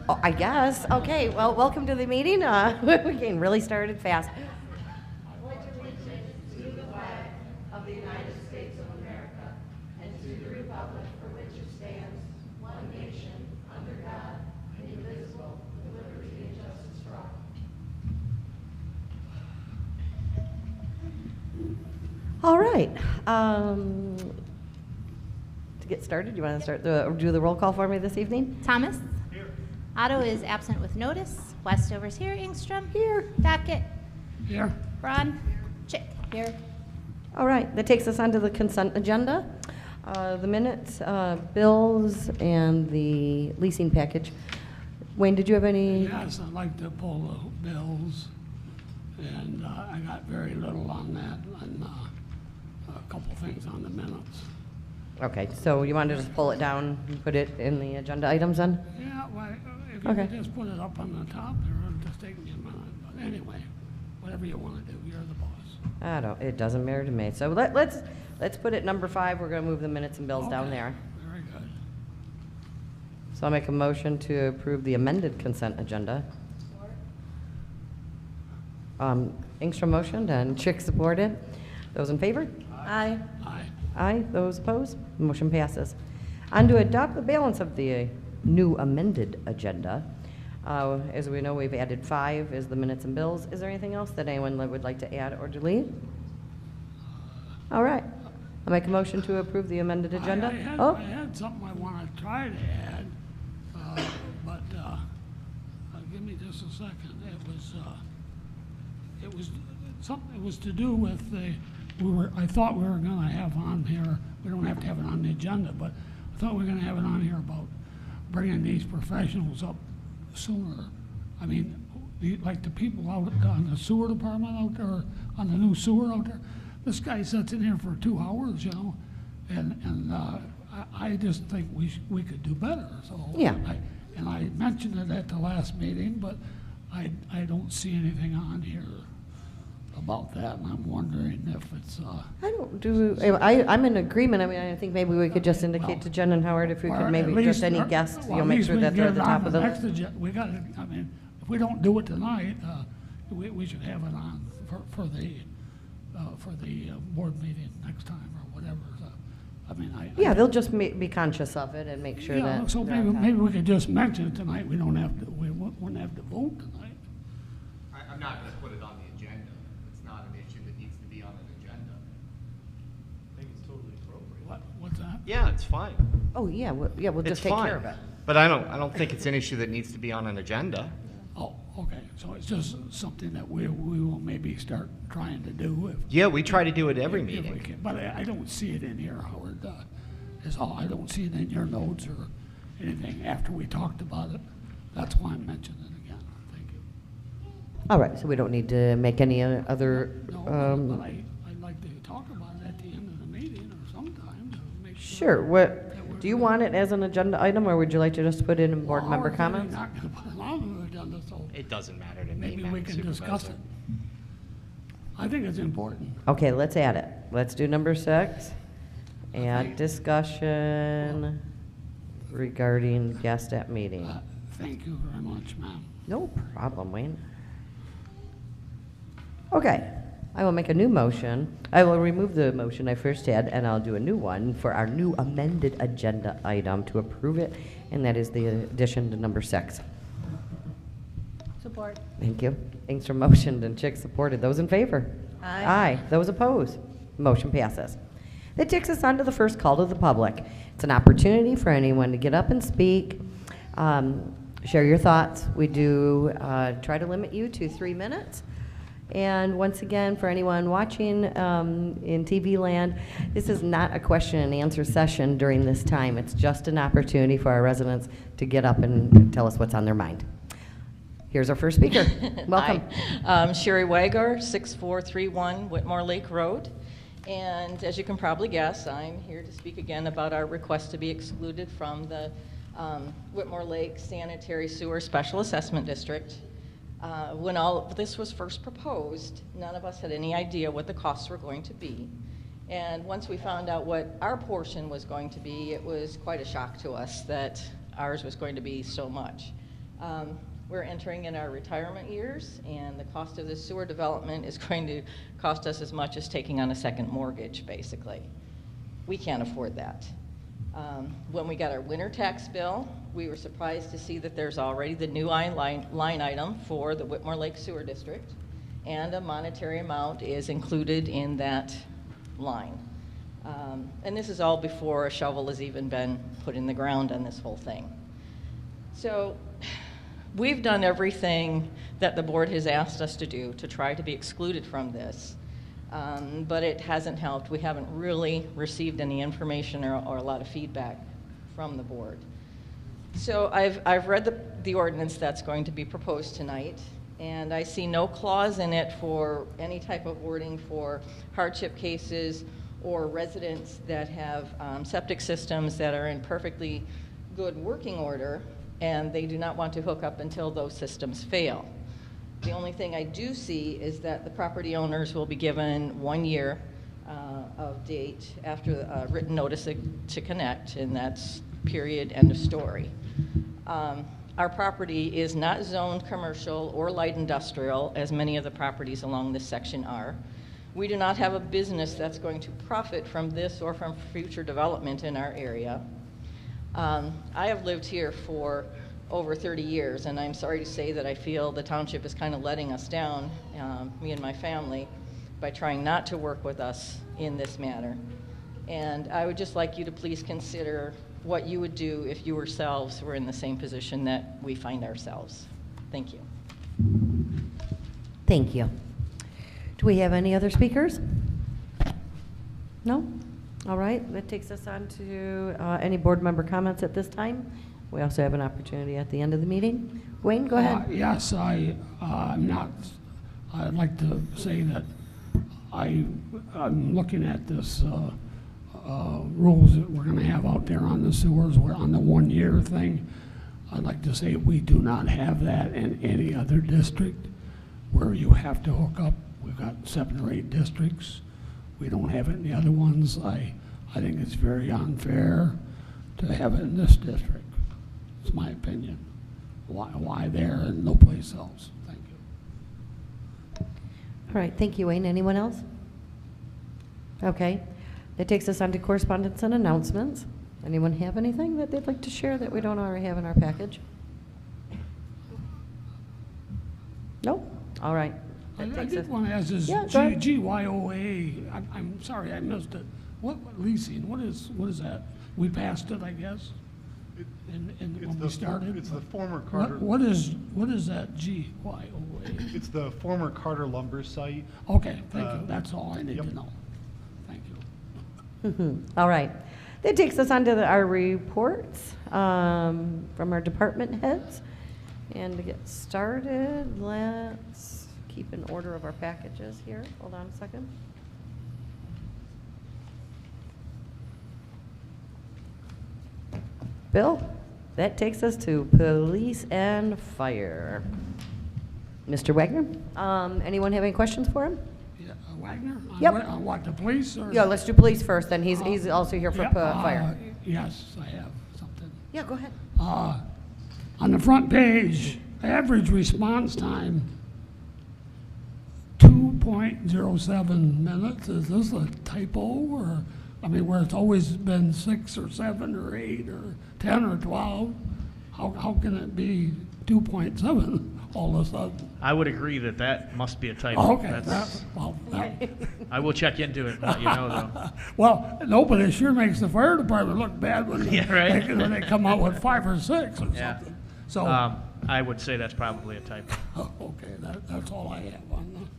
Oh, I guess. Okay, well, welcome to the meeting. We're getting really started fast. All right. To get started, you want to do the roll call for me this evening? Thomas? Here. Otto is absent with notice. Westover's here. Engstrom? Here. Dockett? Here. Braun? Chick? Here. All right, that takes us on to the consent agenda. The minutes, bills, and the leasing package. Wayne, did you have any? Yes, I'd like to pull the bills, and I got very little on that, and a couple things on the minutes. Okay, so you want to just pull it down and put it in the agenda items then? Yeah, well, if you Okay. could just put it up on the top there, it'll just take me a minute. But anyway, whatever you want to do, you're the boss. It doesn't matter to me. So let's put it number 5. We're going to move the minutes and bills down Okay, there. Very good. So I'll make a motion to approve the amended consent agenda. Engstrom motioned and Chick supported. Those in favor? Aye. Aye. Aye. Those opposed? Motion passes. On to adopt the balance of the new amended agenda. As we know, we've added 5 as the minutes and bills. Is there anything else that anyone would like to add or delete? All right. I'll make a motion to approve the amended agenda. I had something I want to try to add, but give me just a second. It was to do with I thought we were going to have on here, we don't have to have it on the agenda, but I thought we were going to have it on here about bringing these professionals up sooner. I mean, like the people out on the sewer department out there, on the new sewer out there, this guy sits in here for 2 hours, you know, and I just think we could do better. So Yeah. I mentioned it at the last meeting, but I don't see anything on here about that, and I'm wondering if it's. I'm in agreement. I mean, I think maybe we could just indicate to Jen and Howard if we could maybe just any guests, well, make sure that they're at the top of the list. We got to. I mean, if we don't do it tonight, we should have it on for the board meeting next time or whatever. So, I mean, Yeah, they'll just be conscious of it and make sure that. So they're on top. maybe we could just mention it tonight. We wouldn't have to vote tonight. I'm not going to put it on the agenda. It's not an issue that needs to be on an agenda. I think it's totally appropriate. What's that? Yeah, it's fine. Oh, yeah, we'll just It's take fine. care of it. But I don't think it's an issue that needs to be on an agenda. Oh, okay. So it's just something that we will maybe start trying to do. Yeah, we try to do it every if we meeting. can. But I don't see it in here, Howard. Is all. I don't see it in your notes or anything after we talked about it. That's why I'm mentioning it again. Thank you. All right, so we don't need to make any other. No, but I'd like to talk about it at the end of the meeting or sometime to make sure. Sure. Do you want it as an agenda item, or would you like to just put it in board member Howard's comments? not going to put it on the agenda, so It doesn't matter to me, maybe we Madam can discuss it. Supervisor. I think it's important. Okay, let's add it. Let's do number 6. Add discussion regarding guest at meeting. Thank you very much, ma'am. No problem, Wayne. Okay, I will make a new motion. I will remove the motion I first had, and I'll do a new one for our new amended agenda item to approve it, and that is the addition to number 6. Support. Thank you. Engstrom motioned and Chick supported. Those in favor? Aye. Aye. Those opposed? Motion passes. That takes us on to the first call to the public. It's an opportunity for anyone to get up and speak, share your thoughts. We do try to limit you to 3 minutes. And once again, for anyone watching in TV land, this is not a question and answer session during this time. It's just an opportunity for our residents to get up and tell us what's on their mind. Here's our first speaker. Welcome. Hi. Sherry Wagar, 6431 Whitmore Lake Road. And as you can probably guess, I'm here to speak again about our request to be excluded from the Whitmore Lake Sanitary Sewer Special Assessment District. When all of this was first proposed, none of us had any idea what the costs were going to be. And once we found out what our portion was going to be, it was quite a shock to us that ours was going to be so much. We're entering in our retirement years, and the cost of this sewer development is going to cost us as much as taking on a second mortgage, basically. We can't afford that. When we got our winter tax bill, we were surprised to see that there's already the new line item for the Whitmore Lake Sewer District, and a monetary amount is included in that line. And this is all before a shovel has even been put in the ground on this whole thing. So we've done everything that the board has asked us to do to try to be excluded from this, but it hasn't helped. We haven't really received any information or a lot of feedback from the board. So I've read the ordinance that's going to be proposed tonight, and I see no clause in it for any type of wording for hardship cases or residents that have septic systems that are in perfectly good working order, and they do not want to hook up until those systems fail. The only thing I do see is that the property owners will be given 1 year of date after a written notice to connect, and that's period, end of story. Our property is not zoned commercial or light industrial, as many of the properties along this section are. We do not have a business that's going to profit from this or from future development in our area. I have lived here for over 30 years, and I'm sorry to say that I feel the township is kind of letting us down, me and my family, by trying not to work with us in this matter. And I would just like you to please consider what you would do if you yourselves were in the same position that we find ourselves. Thank you. Thank you. Do we have any other speakers? No? All right, that takes us on to any board member comments at this time. We also have an opportunity at the end of the meeting. Wayne, go ahead. Yes, I'd like to say that I'm looking at this rules that we're going to have out there on the sewers. We're on the 1 year thing. I'd like to say we do not have that in any other district where you have to hook up. We've got 7 or 8 districts. We don't have it in the other ones. I think it's very unfair to have it in this district. It's my opinion. Why there and no place else? Thank you. All right, thank you, Wayne. Anyone else? Okay, that takes us on to correspondence and announcements. Anyone have anything that they'd like to share that we don't already have in our package? No? All right. I That takes did us- want to ask this Yeah, go ahead. GYOA. I'm sorry, I missed it. What leasing? What is that? We passed it, I guess. When we started. It's the former Carter. What is that GYOA? It's the former Carter lumber site. Okay, thank you. That's all I need to Yep. know. Thank you. All right. That takes us on to our reports from our department heads. And to get started, let's keep in order of our packages here. Hold on a second. Bill, that takes us to police and fire. Mr. Wagner, anyone have any questions for him? Yeah, Wagner? Yep. On what, the police or? Yeah, let's do police first, then he's also here for Yeah, fire. Yes, I have something. Yeah, go ahead. On the front page, average response time, 2.07 minutes. Is this a typo or, I mean, where it's always been 6 or 7 or 8 or 10 or 12? How can it be 2.7 all of a sudden? I would agree that must be a typo. Okay, I will check into it and let you know, though. well, no, but it sure makes the fire department look bad when, Yeah, right. when they come out with 5 or 6 or Yeah. something. So, I would say that's probably a typo. okay, that's all I have on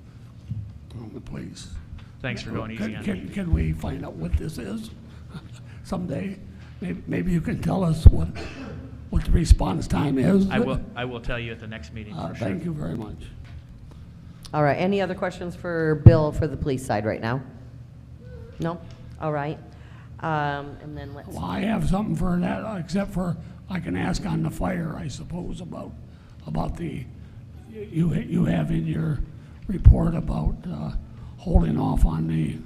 the police. Thanks for going easy on me. Can we find out what this is someday? Maybe you can tell us what the response time is. I will tell you at the next meeting for sure. Thank you very much. All right, any other questions for Bill for the police side right now? No? All right. And then let's, Well, I have something for that, except for I can ask on the fire, I suppose, about the, you have in your report about holding off on the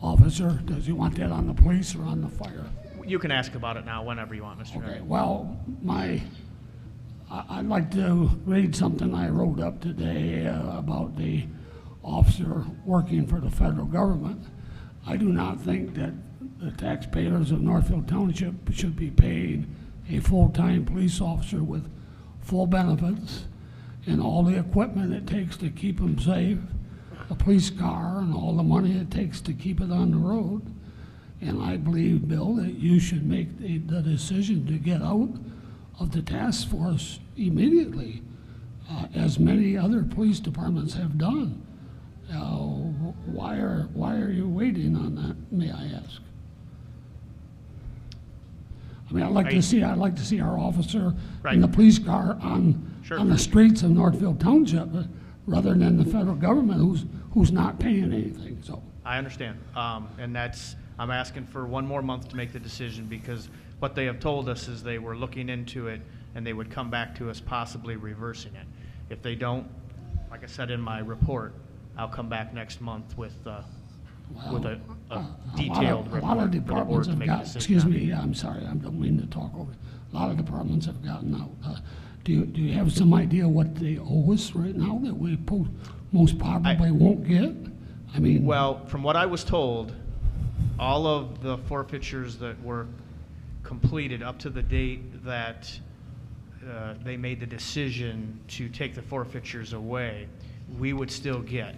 officer. Does he want that on the police or on the fire? You can ask about it now whenever you want, Mr. Okay, Dunn. well, I'd like to read something I wrote up today about the officer working for the federal government. I do not think that the taxpayers of Northfield Township should be paying a full-time police officer with full benefits and all the equipment it takes to keep them safe, a police car and all the money it takes to keep it on the road. And I believe, Bill, that you should make the decision to get out of the task force immediately, as many other police departments have done. Why are you waiting on that, may I ask? I mean, I'd like to see our officer Right. in the police car on Sure. the streets of Northfield Township, rather than the federal government who's not paying anything. So I understand. And I'm asking for one more month to make the decision, because what they have told us is they were looking into it and they would come back to us possibly reversing it. If they don't, like I said in my report, I'll come back next month with a detailed a lot report for of the board departments to have make a got, decision. excuse on. me, I'm sorry, I don't mean to talk over. A lot of departments have gotten out. Do you have some idea what they owe us right now that we most probably won't get? I mean, Well, from what I was told, all of the forfeitures that were completed up to the date that they made the decision to take the forfeitures away, we would still get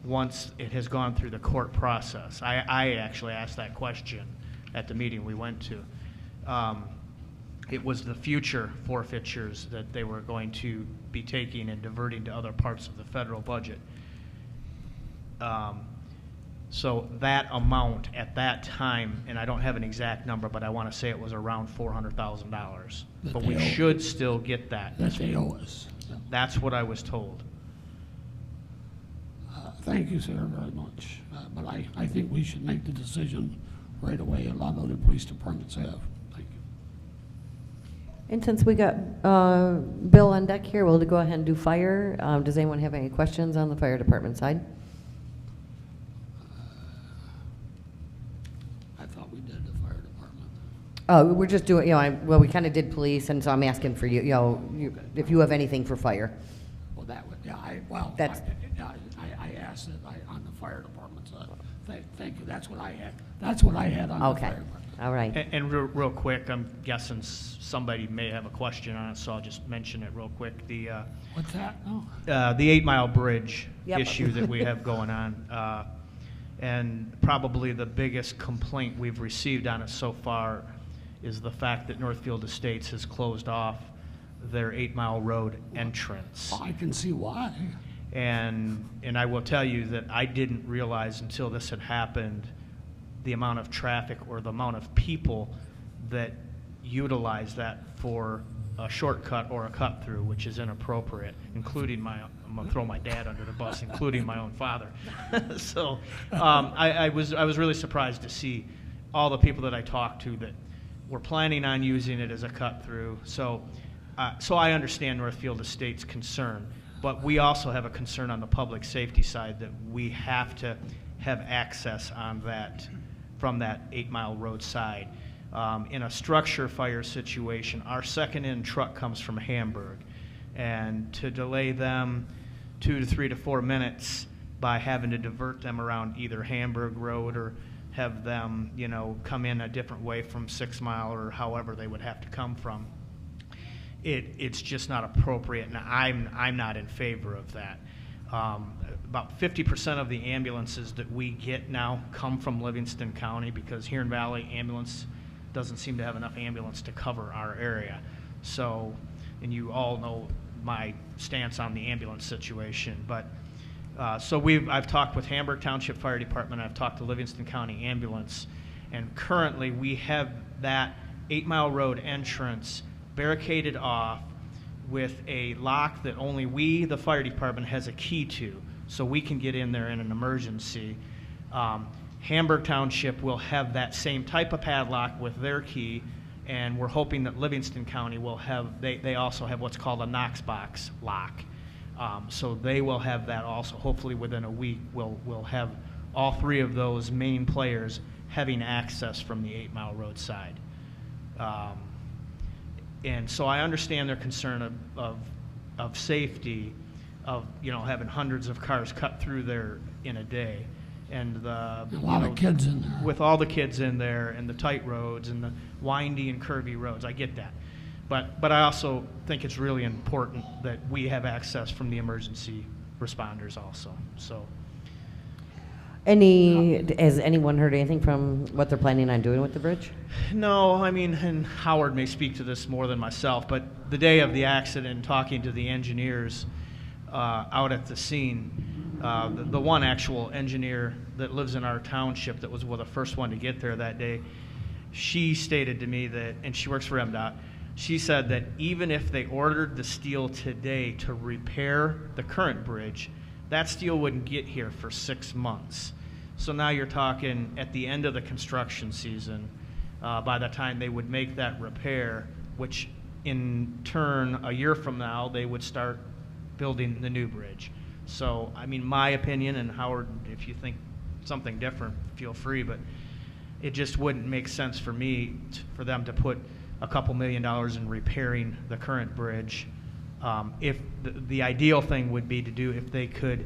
once it has gone through the court process. I actually asked that question at the meeting we went to. It was the future forfeitures that they were going to be taking and diverting to other parts of the federal budget. So that amount at that time, and I don't have an exact number, but I want to say it was around $400,000. That But they we owe. should still get that. that they owe us. That's what I was told. Thank you, sir, very much. But I think we should make the decision right away. A lot of other police departments have. Thank you. And since we got Bill on deck here, we'll go ahead and do fire. Does anyone have any questions on the fire department side? I thought we did the fire department. Oh, we're just doing, well, we kind of did police, and so I'm asking for you, if you have anything for fire. Well, that would, yeah, I asked it on the fire department side. Thank you. That's what I had. That's what I had on the Okay, fire department. all right. And real quick, I'm guessing somebody may have a question on it, so I'll just mention it real quick. What's that? Oh. The 8 Mile Bridge Yep. issue that we have going on. And probably the biggest complaint we've received on it so far is the fact that Northfield Estates has closed off their 8 Mile Road entrance. I can see why. And I will tell you that I didn't realize until this had happened the amount of traffic or the amount of people that utilize that for a shortcut or a cut through, which is inappropriate, including I'm gonna throw my dad under the bus, including my own father. So I was really surprised to see all the people that I talked to that were planning on using it as a cut through. So I understand Northfield Estate's concern, but we also have a concern on the public safety side that we have to have access on that, from that 8 Mile Road side. In a structure fire situation, our second in truck comes from Hamburg, and to delay them 2 to 3 to 4 minutes by having to divert them around either Hamburg Road or have them, come in a different way from 6 Mile or however they would have to come from, it's just not appropriate, and I'm not in favor of that. About 50% of the ambulances that we get now come from Livingston County, because Huron Valley ambulance doesn't seem to have enough ambulance to cover our area. So, and you all know my stance on the ambulance situation, but so I've talked with Hamburg Township Fire Department, I've talked to Livingston County Ambulance, and currently we have that 8 Mile Road entrance barricaded off with a lock that only we, the fire department, has a key to, so we can get in there in an emergency. Hamburg Township will have that same type of padlock with their key, and we're hoping that Livingston County will have, they also have what's called a Knox box lock. So they will have that also. Hopefully within a week, we'll have all three of those main players having access from the 8 Mile Road side. And so I understand their concern of safety, of, you know, having hundreds of cars cut through there in a day. And A lot of kids in there. with all the kids in there and the tight roads and the windy and curvy roads, I get that. But I also think it's really important that we have access from the emergency responders also, so. Has anyone heard anything from what they're planning on doing with the bridge? No, I mean, and Howard may speak to this more than myself, but the day of the accident, talking to the engineers out at the scene, the one actual engineer that lives in our township that was the first one to get there that day, she stated to me that, and she works for MDOT, she said that even if they ordered the steel today to repair the current bridge, that steel wouldn't get here for 6 months. So now you're talking at the end of the construction season, by the time they would make that repair, which in turn, a year from now, they would start building the new bridge. So, I mean, my opinion, and Howard, if you think something different, feel free, but it just wouldn't make sense for me, for them to put a couple $1 million in repairing the current bridge. If the ideal thing would be to do if they could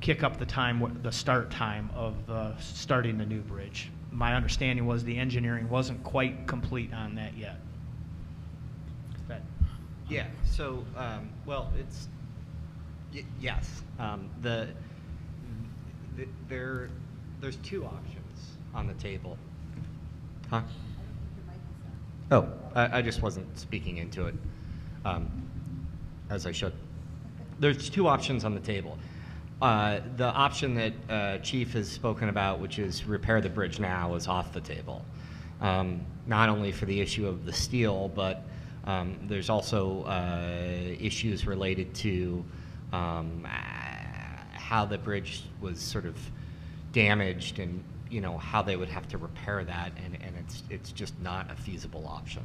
kick up the start time of starting the new bridge. My understanding was the engineering wasn't quite complete on that yet. Yeah, so, well, it's, yes. There's two options on the table. Huh? Oh, I just wasn't speaking into it as I should. There's two options on the table. The option that Chief has spoken about, which is repair the bridge now, is off the table. Not only for the issue of the steel, but there's also issues related to how the bridge was sort of damaged, and you know how they would have to repair that, and it's just not a feasible option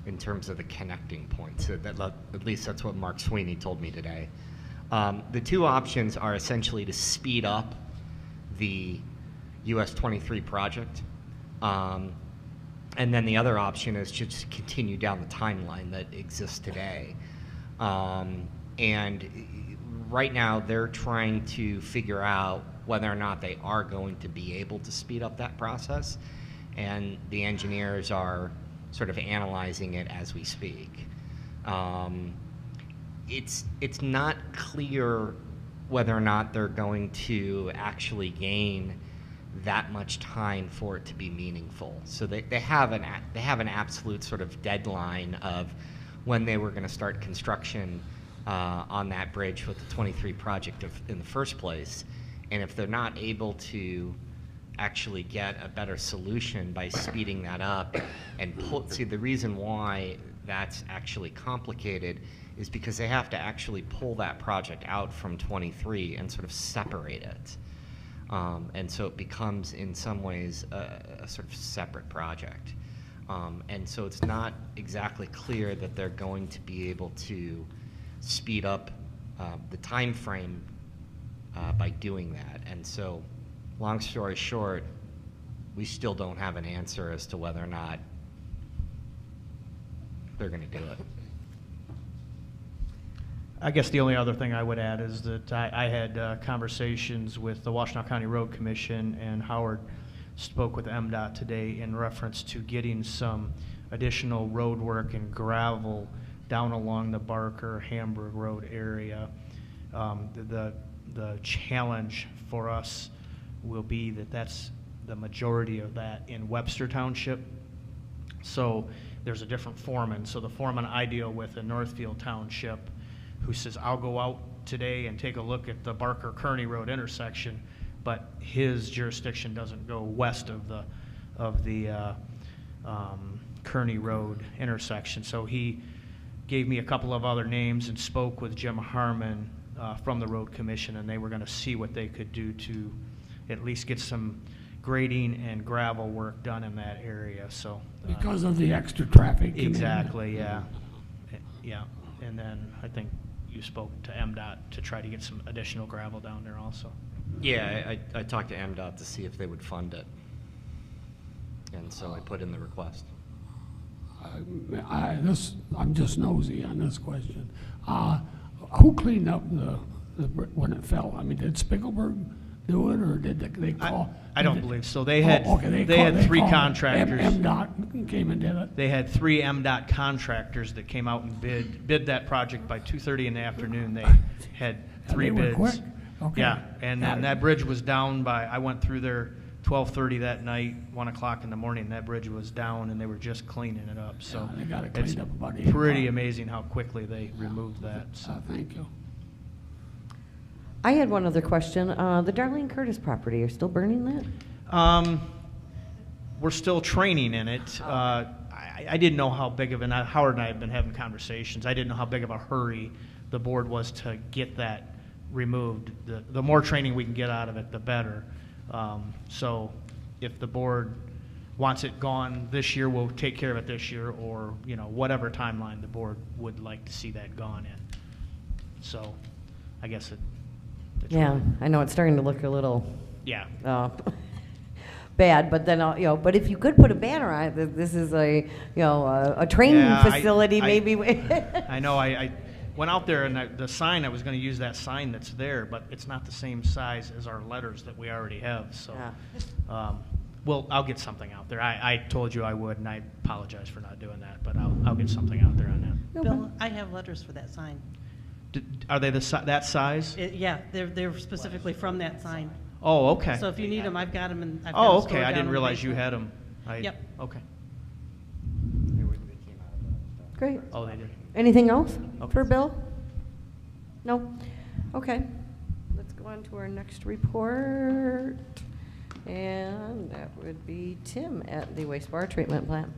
in terms of the connecting points. So at least that's what Mark Sweeney told me today. The two options are essentially to speed up the US 23 project, and then the other option is just continue down the timeline that exists today. And right now they're trying to figure out whether or not they are going to be able to speed up that process, and the engineers are sort of analyzing it as we speak. It's not clear whether or not they're going to actually gain that much time for it to be meaningful. So they have an absolute sort of deadline of when they were going to start construction on that bridge with the 23 project in the first place. And if they're not able to actually get a better solution by speeding that up and see, the reason why that's actually complicated is because they have to actually pull that project out from 23 and sort of separate it. And so it becomes, in some ways, a sort of separate project. And so it's not exactly clear that they're going to be able to speed up the time frame by doing that. And so, long story short, we still don't have an answer as to whether or not they're going to do it. I guess the only other thing I would add is that I had conversations with the Washtenaw County Road Commission, and Howard spoke with MDOT today in reference to getting some additional road work and gravel down along the Barker-Hamburg Road area. The challenge for us will be that that's the majority of that in Webster Township. So there's a different foreman. So the foreman I deal with in Northfield Township, who says, I'll go out today and take a look at the Barker-Kearney Road intersection, but his jurisdiction doesn't go west of the Kearney Road intersection. So he gave me a couple of other names and spoke with Jim Harmon from the Road Commission, and they were going to see what they could do to at least get some grading and gravel work done in that area. So Because of the extra traffic. exactly, yeah, yeah. And then I think you spoke to MDOT to try to get some additional gravel down there also. Yeah, I talked to MDOT to see if they would fund it. And so I put in the request. I'm just nosy on this question. Who cleaned up when it fell? I mean, did Spiegelberg do it, or did they call? I don't believe so. They had, they had three contractors. MDOT came and did it? They had three MDOT contractors that came out and bid that project by 2:30 in the afternoon. They had three And they bids. were quick? Okay. Yeah, and then that bridge was down by, I went through there 12:30 that night, 1 o'clock in the morning. That bridge was down, and they were just cleaning it up. So Yeah, they got it it's cleaned up about 8 pretty o'clock. amazing how quickly they removed that. So. Thank you. I had one other question. The Darlene Curtis property, are still burning that? We're still training in it. I didn't know how big of an, Howard and I have been having conversations. I didn't know how big of a hurry the board was to get that removed. The more training we can get out of it, the better. So if the board wants it gone this year, we'll take care of it this year, or, you know, whatever timeline the board would like to see that gone in. So I guess it's Yeah, I know it's starting to look a little yeah. bad, but then, you know, but if you could put a banner on it, that this is a, you know, a training Yeah, facility, maybe. I know, I went out there, and the sign, I was going to use that sign that's there, but it's not the same size as our letters that we already have, so. Well, I'll get something out there. I told you I would, and I apologize for not doing that, but I'll get something out there on that. Bill, I have letters for that sign. Are they that size? Yeah, they're specifically from that sign. Oh, okay. So if you need them, I've got them, and I've got Oh, them okay, stored I down didn't in the realize you basement. had them. Yep. Okay. Great. Oh, they did. Anything else Okay. for Bill? No? Okay. Let's go on to our next report. And that would be Tim at the wastewater treatment plant.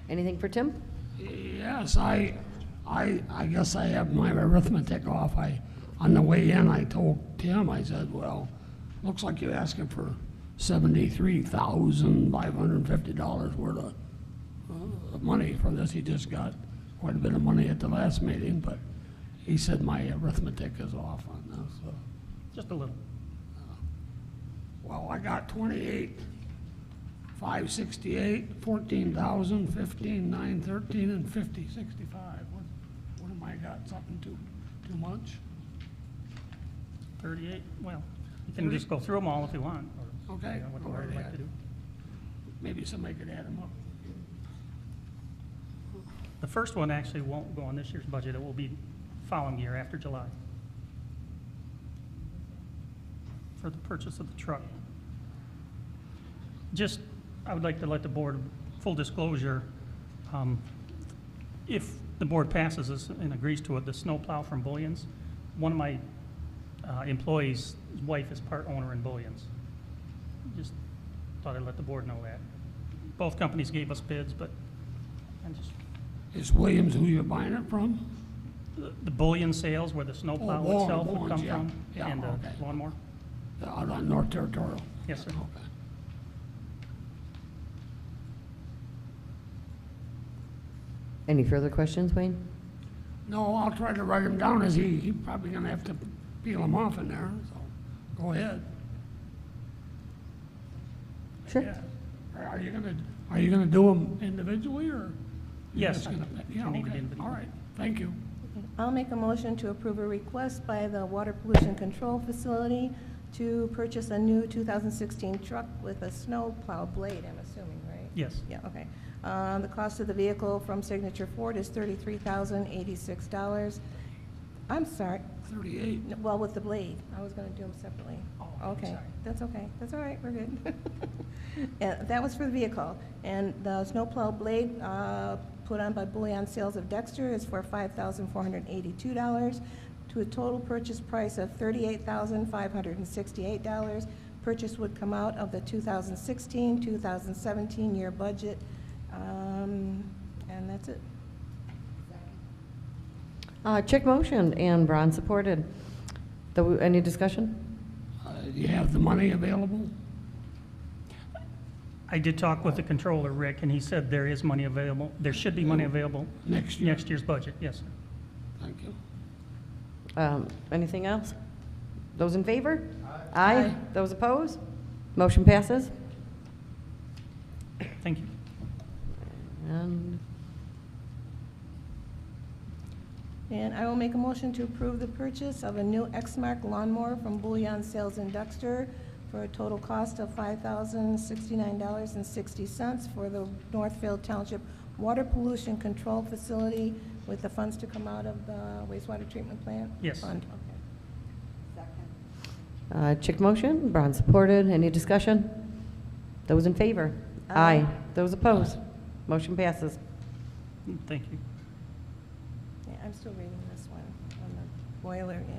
Anything for Tim? Yes, I guess I have my arithmetic off. On the way in, I told Tim, I said, well, looks like you're asking for $73,550 worth of money for this. He just got quite a bit of money at the last meeting, but he said my arithmetic is off on this. So. Just a little. Well, I got 28,568, 14,000, 15,913, and 50,65. What am I got? Something too much? 38, well, you can just go through them all if you want. Or, Okay, you know, what the go board would like ahead. to do. Maybe somebody could add them up. The first one actually won't go on this year's budget. It will be following year after July for the purchase of the truck. Just, I would like to let the board, full disclosure, if the board passes this and agrees to it, the snowplow from Bullions, one of my employees' wife is part owner in Bullions. Just thought I'd let the board know that. Both companies gave us bids, but I just, Is Williams who you're buying it from? the Bullion sales where the snowplow Oh, itself would Bullions, come yeah. from, Yeah, and the okay. lawnmower. Out on North Territorial? Yes, sir. Okay. Any further questions, Wayne? No, I'll try to write him down as he probably gonna have to peel them off in there, so go ahead. Sure. Yeah. Are you gonna do them individually, or? you're Yes, just gonna- Yeah, I need it okay, individually. all right, thank you. I'll make a motion to approve a request by the Water Pollution Control Facility to purchase a new 2016 truck with a snow plow blade, I'm assuming, right? Yes. Yeah, okay. The cost of the vehicle from Signature Ford is $33,086. I'm sorry, 38. well, with the blade, I was gonna do them separately. Oh, I'm Okay, sorry. that's okay, that's all right, we're good. That was for the vehicle, and the snowplow blade, put on by Bullion Sales of Dexter is for $5,482, to a total purchase price of $38,568. Purchase would come out of the 2016-2017 year budget, and that's it. Chick motion and Braun supported. Any discussion? Do you have the money available? I did talk with the controller, Rick, and he said there is money available. There should be money available Next year? next year's budget, yes, sir. Thank you. Anything else? Those in favor? Aye. Those opposed? Motion passes. Thank you. And I will make a motion to approve the purchase of a new Exmark lawnmower from Bullion Sales in Dexter for a total cost of $5,069.60 for the Northfield Township Water Pollution Control Facility with the funds to come out of the wastewater treatment plant? Yes. Fund. Chick motion, Braun supported. Any discussion? Those in favor? Aye. Those opposed? Motion passes. Thank you. Yeah, I'm still reading this one on the boiler, yeah.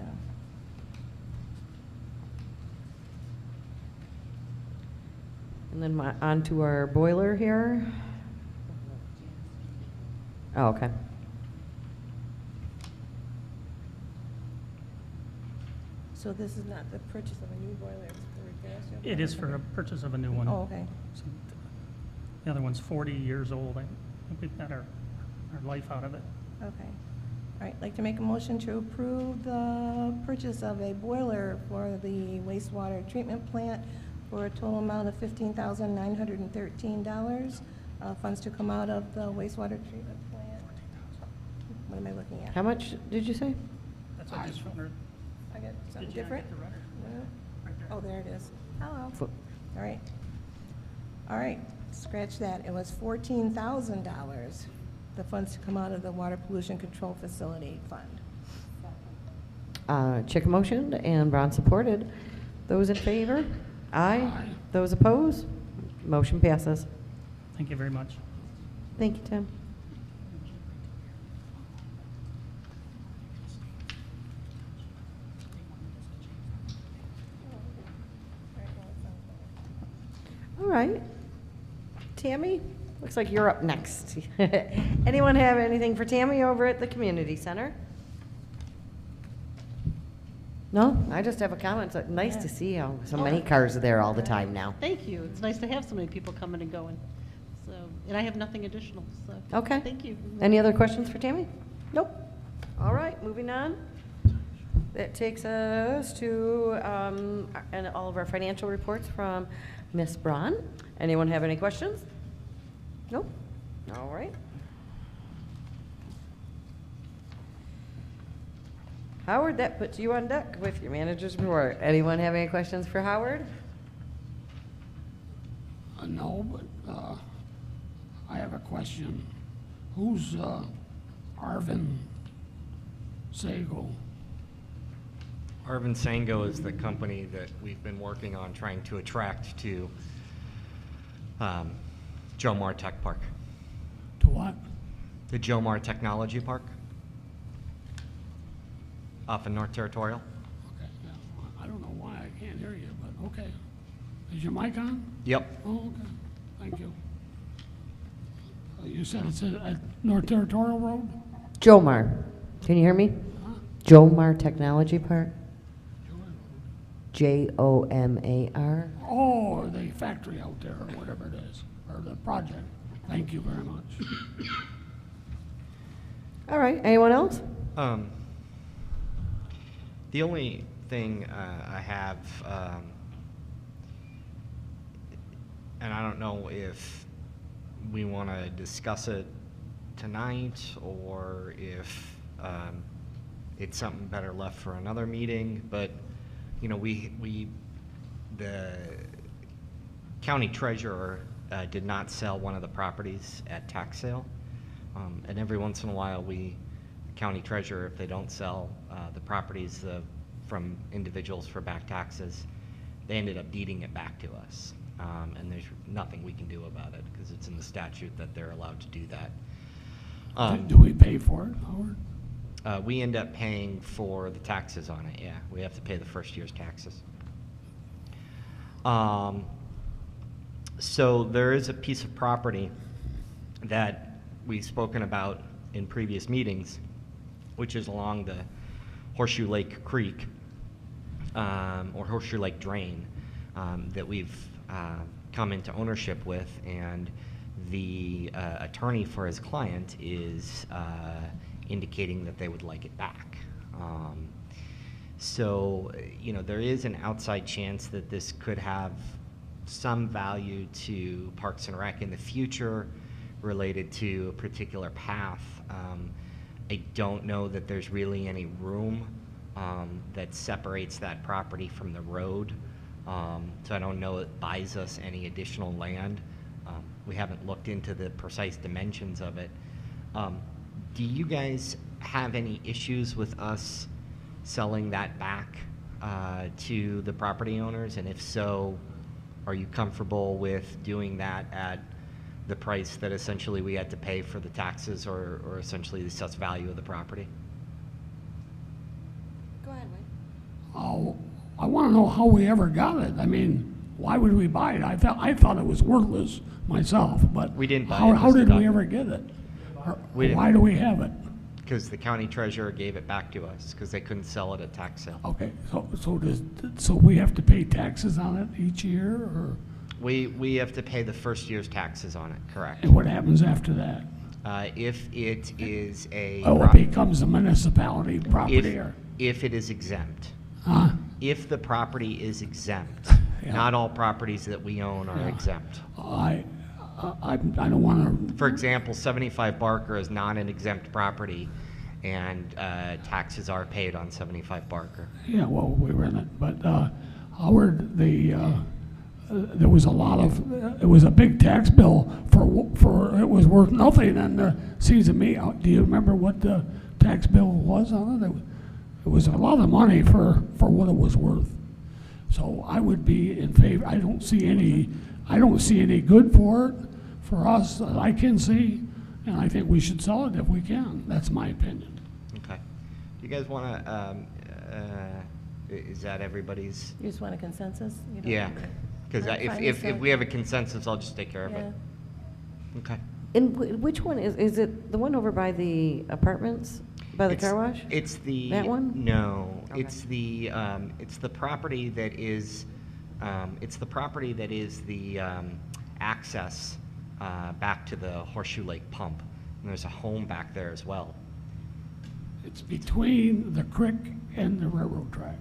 And then on to our boiler here. Oh, okay. So this is not the purchase of a new boiler, it's for repairs? It is for a purchase of a new one. Oh, okay. So the other one's 40 years old. I think we've got our life out of it. Okay. All right, I'd like to make a motion to approve the purchase of a boiler for the wastewater treatment plant for a total amount of $15,913. Funds to come out of the wastewater treatment plant. What am I looking at? How much did you say? That's what I just wondered. I got something Did you not different? get the rudder? No? Right there. Oh, there it is. Hello. Fo- All right. All right, scratch that. It was $14,000, the funds to come out of the Water Pollution Control Facility Fund. Chick motion and Braun supported. Those in favor? Aye. Those opposed? Motion passes. Thank you very much. Thank you, Tim. All right. Tammy, looks like you're up next. Anyone have anything for Tammy over at the community center? No? I just have a comment. It's nice to see how so many cars are there all the time now. Thank you. It's nice to have so many people coming and going. So, and I have nothing additional, so. Okay. Thank you. Any other questions for Tammy? Nope. All right, moving on. That takes us to and all of our financial reports from Ms. Braun. Anyone have any questions? Nope. All right. Howard, that puts you on deck with your manager's report. Anyone have any questions for Howard? No, but I have a question. Who's Arvin Sago? Arvin Sango is the company that we've been working on trying to attract to Jomar Tech Park. To what? The Jomar Technology Park off in North Territorial. Okay, yeah. I don't know why I can't hear you, but okay. Is your mic on? Yep. Oh, okay. Thank you. You said it's at North Territorial Road? Jomar. Can you hear me? Huh? Jomar Technology Park. Jomar. Oh, the factory out there, or whatever it is, or the project. Thank you very much. All right. Anyone else? The only thing I have, and I don't know if we want to discuss it tonight or if it's something better left for another meeting, but you know, the county treasurer did not sell one of the properties at tax sale, and every once in a while the county treasurer, if they don't sell the properties from individuals for back taxes, they ended up deeding it back to us, and there's nothing we can do about it because it's in the statute that they're allowed to do that. Do we pay for it, Howard? We end up paying for the taxes on it, yeah. We have to pay the first year's taxes. So there is a piece of property that we've spoken about in previous meetings, which is along the Horseshoe Lake Creek, or Horseshoe Lake Drain, that we've come into ownership with, and the attorney for his client is indicating that they would like it back. So, you know, there is an outside chance that this could have some value to Parks and Rec in the future related to a particular path. I don't know that there's really any room that separates that property from the road. So I don't know it buys us any additional land. We haven't looked into the precise dimensions of it. Do you guys have any issues with us selling that back to the property owners? And if so, are you comfortable with doing that at the price that essentially we had to pay for the taxes, or essentially the assessed value of the property? Go ahead, Wayne. Oh, I want to know how we ever got it. I mean, why would we buy it? I thought it was worthless myself, but We didn't buy how, it, how Mr. did we Dockett. ever get it? Or We didn't. why do we have it? Because the county treasurer gave it back to us because they couldn't sell it at tax sale. Okay, so we have to pay taxes on it each year, or We have to pay the first year's taxes on it, correct? and what happens after that? If it is a Oh, it becomes a municipality property, or if it is exempt. huh? If the property is exempt, Yeah. not all properties that we own are Yeah. exempt. I don't want to. For example, 75 Barker is not an exempt property, and taxes are paid on 75 Barker. Yeah, well, we were in it, but Howard, there was a lot of, it was a big tax bill for it was worth nothing, and seems to me, do you remember what the tax bill was on it? It was a lot of money for what it was worth. So I would be in favor. I don't see any good for it, for us, that I can see, and I think we should sell it if we can. That's my opinion. Okay. Do you guys want to, is that everybody's? You just want a consensus? You don't- Yeah, because I'm fine if with we have a consensus, I'll just take care of Yeah. it. Okay. And which one is it, the one over by the apartments, by the car wash? It's the. That one? No, Okay. it's the property that is, access back to the Horseshoe Lake pump. And there's a home back there as well. It's between the creek and the railroad track.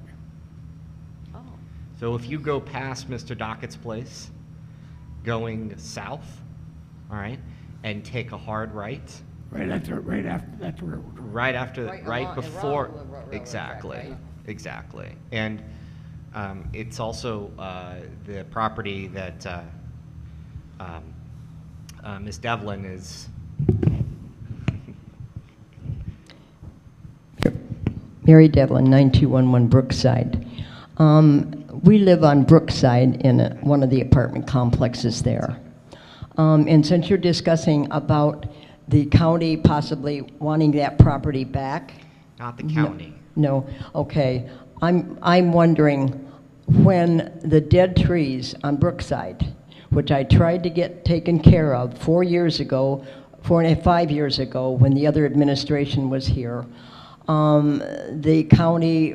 Oh. So if you go past Mr. Dockett's place, going south, all right, and take a hard right, Right after the railroad. right before, exactly, exactly. And it's also the property that Ms. Devlin is. Mary Devlin, 9211 Brookside. We live on Brookside in one of the apartment complexes there. And since you're discussing about the county possibly wanting that property back. Not the county. No, okay. I'm wondering when the dead trees on Brookside, which I tried to get taken care of 4 years ago, 5 years ago, when the other administration was here, the county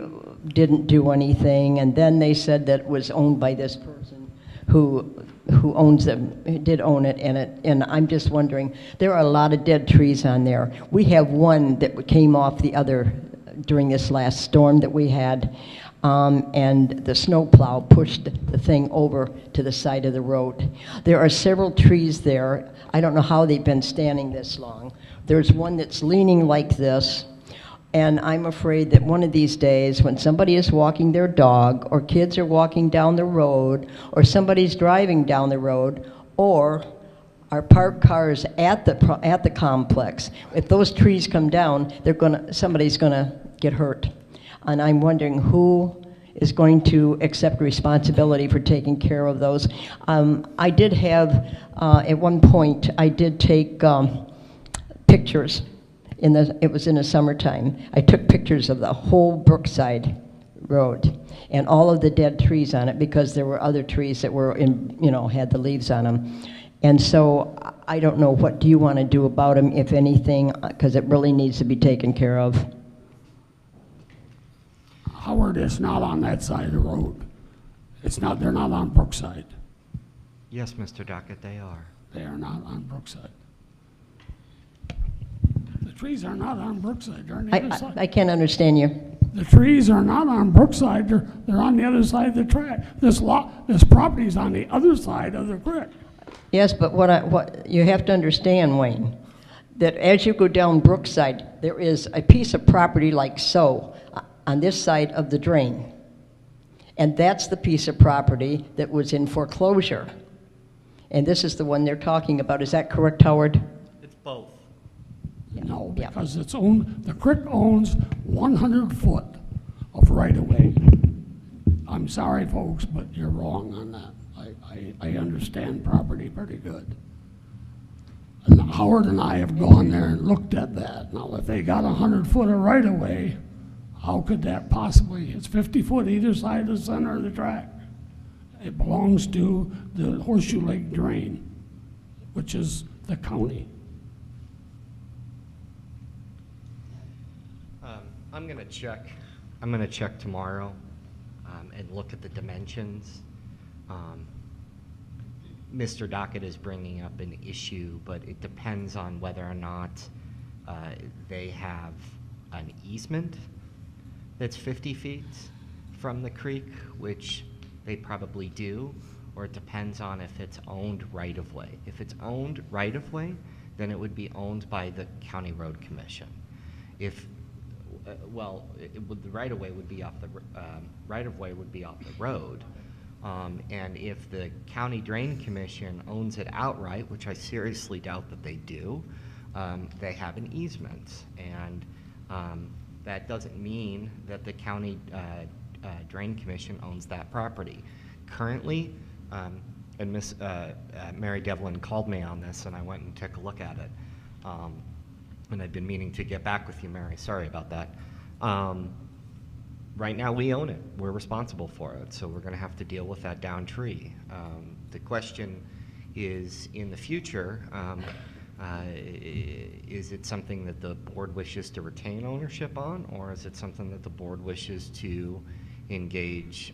didn't do anything, and then they said that it was owned by this person who owns them, did own it, and I'm just wondering, there are a lot of dead trees on there. We have one that came off the other during this last storm that we had, and the snowplow pushed the thing over to the side of the road. There are several trees there. I don't know how they've been standing this long. There's one that's leaning like this, and I'm afraid that one of these days, when somebody is walking their dog, or kids are walking down the road, or somebody's driving down the road, or are parked cars at the complex, if those trees come down, somebody's gonna get hurt. And I'm wondering who is going to accept responsibility for taking care of those. I did have, at one point, I did take pictures. It was in the summertime. I took pictures of the whole Brookside Road and all of the dead trees on it, because there were other trees that were had the leaves on them. And so I don't know, what do you want to do about them, if anything, because it really needs to be taken care of. Howard is not on that side of the road. They're not on Brookside. Yes, Mr. Dockett, they are. They are not on Brookside. The trees are not on Brookside, they're on the other side. I can't understand you. The trees are not on Brookside, they're on the other side of the track. This property's on the other side of the creek. Yes, but what you have to understand, Wayne, that as you go down Brookside, there is a piece of property like so on this side of the drain. And that's the piece of property that was in foreclosure. And this is the one they're talking about. Is that correct, Howard? It's both. No, Yeah. because the creek owns 100 foot of right-of-way. I'm sorry, folks, but you're wrong on that. I understand property pretty good. And Howard and I have gone there and looked at that. Now, if they got 100 foot of right-of-way, how could that possibly? It's 50 foot either side of the center of the track. It belongs to the Horseshoe Lake Drain, which is the county. I'm gonna check tomorrow and look at the dimensions. Mr. Dockett is bringing up an issue, but it depends on whether or not they have an easement that's 50 feet from the creek, which they probably do, or it depends on if it's owned right-of-way. If it's owned right-of-way, then it would be owned by the County Road Commission. If the right-of-way would be off the road, and if the County Drain Commission owns it outright, which I seriously doubt that they do, they have an easement, and that doesn't mean that the County Drain Commission owns that property. Currently, and Miss Mary Devlin called me on this, and I went and took a look at it. And I've been meaning to get back with you, Mary. Sorry about that. Right now, we own it. We're responsible for it, so we're going to have to deal with that down tree. The question is, in the future, is it something that the board wishes to retain ownership on, or is it something that the board wishes to engage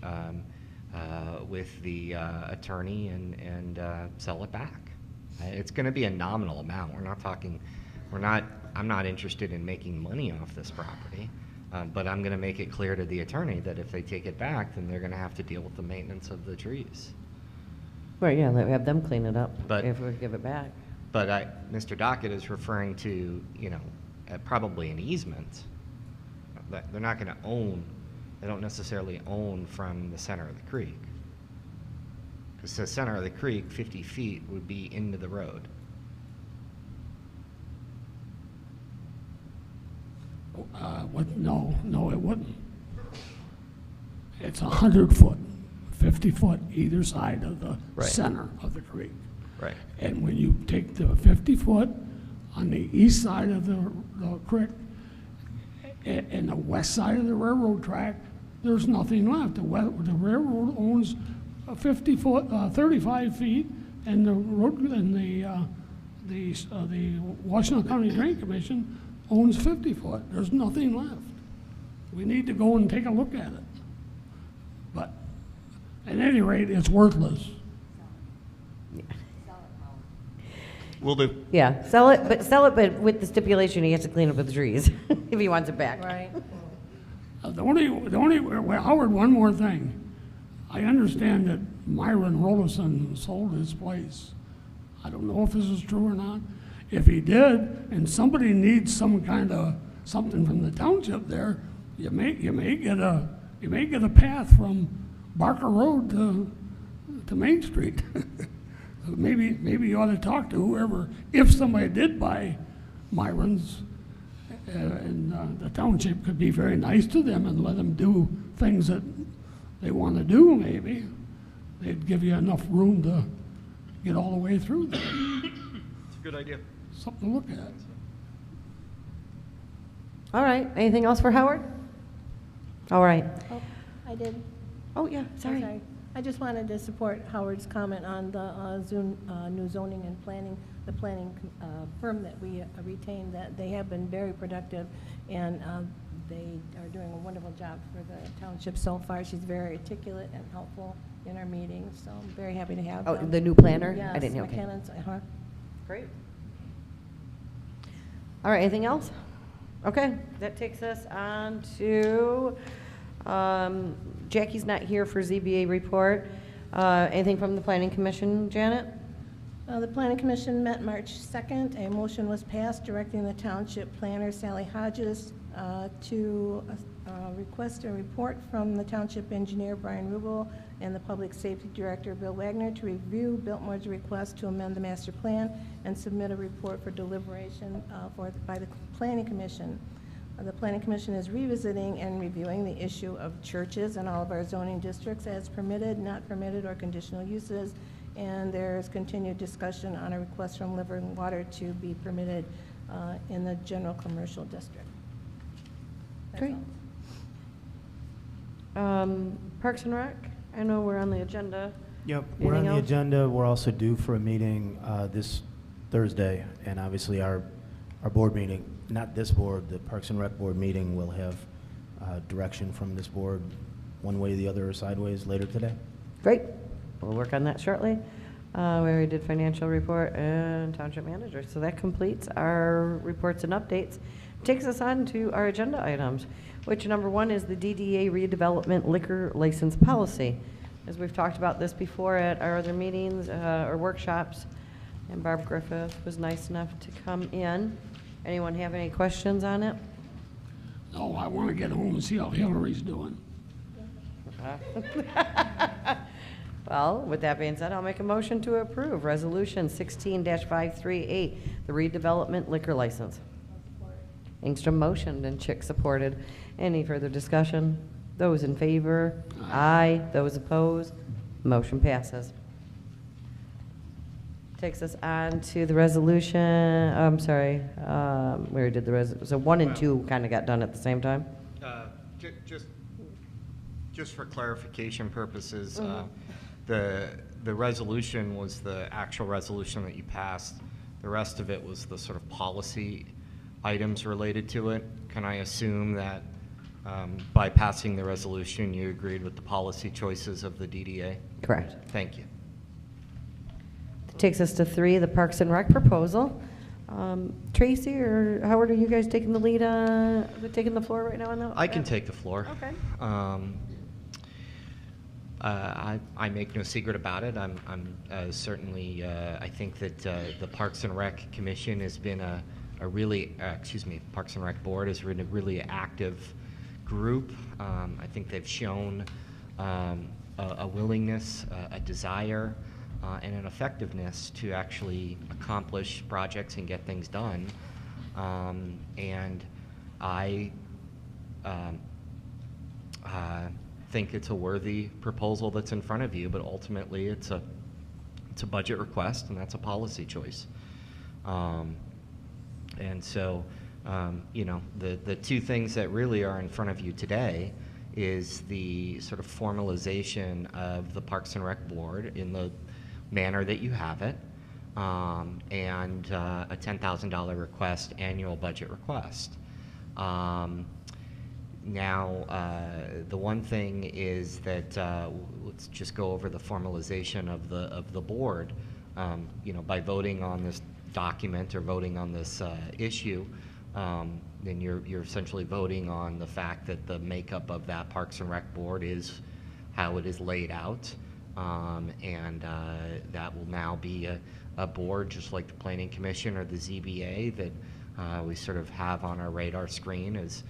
with the attorney and sell it back? It's going to be a nominal amount. I'm not interested in making money off this property, but I'm going to make it clear to the attorney that if they take it back, then they're going to have to deal with the maintenance of the trees. Right, yeah, let have them clean it up But- if we give it back. But Mr. Dockett is referring to, probably an easement. They're not going to own, they don't necessarily own from the center of the creek. Because the center of the creek, 50 feet, would be into the road. No, it wouldn't. It's 100 foot, 50 foot either side of the Right. center of the creek. Right. And when you take the 50 foot on the east side of the creek and the west side of the railroad track, there's nothing left. The railroad owns 50 foot, 35 feet, and the road and the Washington County Drain Commission owns 50 foot. There's nothing left. We need to go and take a look at it. But at any rate, it's worthless. Will do. Yeah, sell it, but with the stipulation he has to clean up with the trees if he wants it back. Right. Howard, one more thing. I understand that Myron Rollison sold his place. I don't know if this is true or not. If he did, and somebody needs some kind of something from the township there, you may get a path from Barker Road to Main Street. Maybe you ought to talk to whoever, if somebody did buy Myron's, and the township could be very nice to them and let them do things that they want to do, maybe. They'd give you enough room to get all the way through there. It's a good idea. Something to look at. All right, anything else for Howard? All right. Oh, I did. Oh, yeah, I'm sorry. I just wanted to support Howard's comment on the new zoning and planning, the planning firm that we retained, that they have been very productive, and they are doing a wonderful job for the township so far. She's very articulate and helpful in our meetings, so I'm very happy to have Oh, them. the new planner? Yes, I didn't know. Okay. McKinnon's, Great. All right, anything else? Okay, that takes us on to, Jackie's not here for ZBA report. Anything from the Planning Commission, Janet? The Planning Commission met March 2nd. A motion was passed directing the Township Planner, Sally Hodges, to request a report from the Township Engineer, Brian Rubel, and the Public Safety Director, Bill Wagner, to review Biltmore's request to amend the master plan and submit a report for deliberation by the Planning Commission. The Planning Commission is revisiting and reviewing the issue of churches in all of our zoning districts as permitted, not permitted, or conditional uses, and there is continued discussion on a request from Liver and Water to be permitted in the general commercial district. That's Great. all. Parks and Rec, I know we're on the agenda. Yep, we're on Anything the else? agenda. We're also due for a meeting this Thursday, and obviously our board meeting, not this board, the Parks and Rec board meeting will have direction from this board one way, the other, or sideways later today. Great. We'll work on that shortly. We already did financial report and township manager. So that completes our reports and updates. Takes us on to our agenda items, which number one is the DDA redevelopment liquor license policy. As we've talked about this before at our other meetings or workshops, and Barb Griffith was nice enough to come in. Anyone have any questions on it? No, I want to get home and see how Hillary's doing. Well, with that being said, I'll make a motion to approve Resolution 16-538, the redevelopment liquor license. Engstrom motioned and Chick supported. Any further discussion? Those in favor? Aye. Those opposed? Motion passes. Takes us on to the resolution, I'm sorry, we already did the resolution. So 1 and 2 kind of got done at the same time? Just for clarification purposes, the resolution was the actual resolution that you passed. The rest of it was the sort of policy items related to it. Can I assume that by passing the resolution, you agreed with the policy choices of the DDA? Correct. Thank you. Takes us to 3, the Parks and Rec proposal. Tracy or Howard, are you guys taking the lead on, taking the floor right now on that? I can take the floor. Okay. I make no secret about it. I'm certainly, I think that the Parks and Rec Commission has been a really, Parks and Rec Board has been a really active group. I think they've shown a willingness, a desire, and an effectiveness to actually accomplish projects and get things done. And I think it's a worthy proposal that's in front of you, but ultimately it's a budget request, and that's a policy choice. And so, you know, the two things that really are in front of you today is the sort of formalization of the Parks and Rec Board in the manner that you have it, and a $10,000 request, annual budget request. Now, the one thing is that let's just go over the formalization of the board. You know, by voting on this document or voting on this issue, then you're essentially voting on the fact that the makeup of that Parks and Rec Board is how it is laid out. And that will now be a board just like the Planning Commission or the ZBA that we sort of have on our radar screen as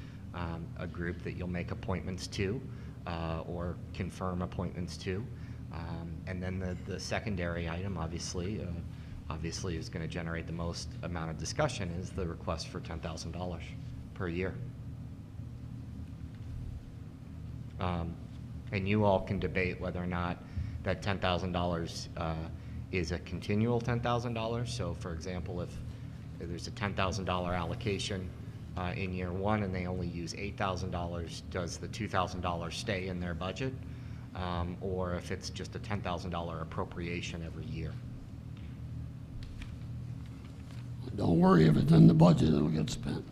a group that you'll make appointments to or confirm appointments to. And then the secondary item, obviously is going to generate the most amount of discussion is the request for $10,000 per year. And you all can debate whether or not that $10,000 is a continual $10,000. So, for example, if there's a $10,000 allocation in year 1 and they only use $8,000, does the $2,000 stay in their budget? Or if it's just a $10,000 appropriation every year? Don't worry, if it's in the budget, it'll get spent.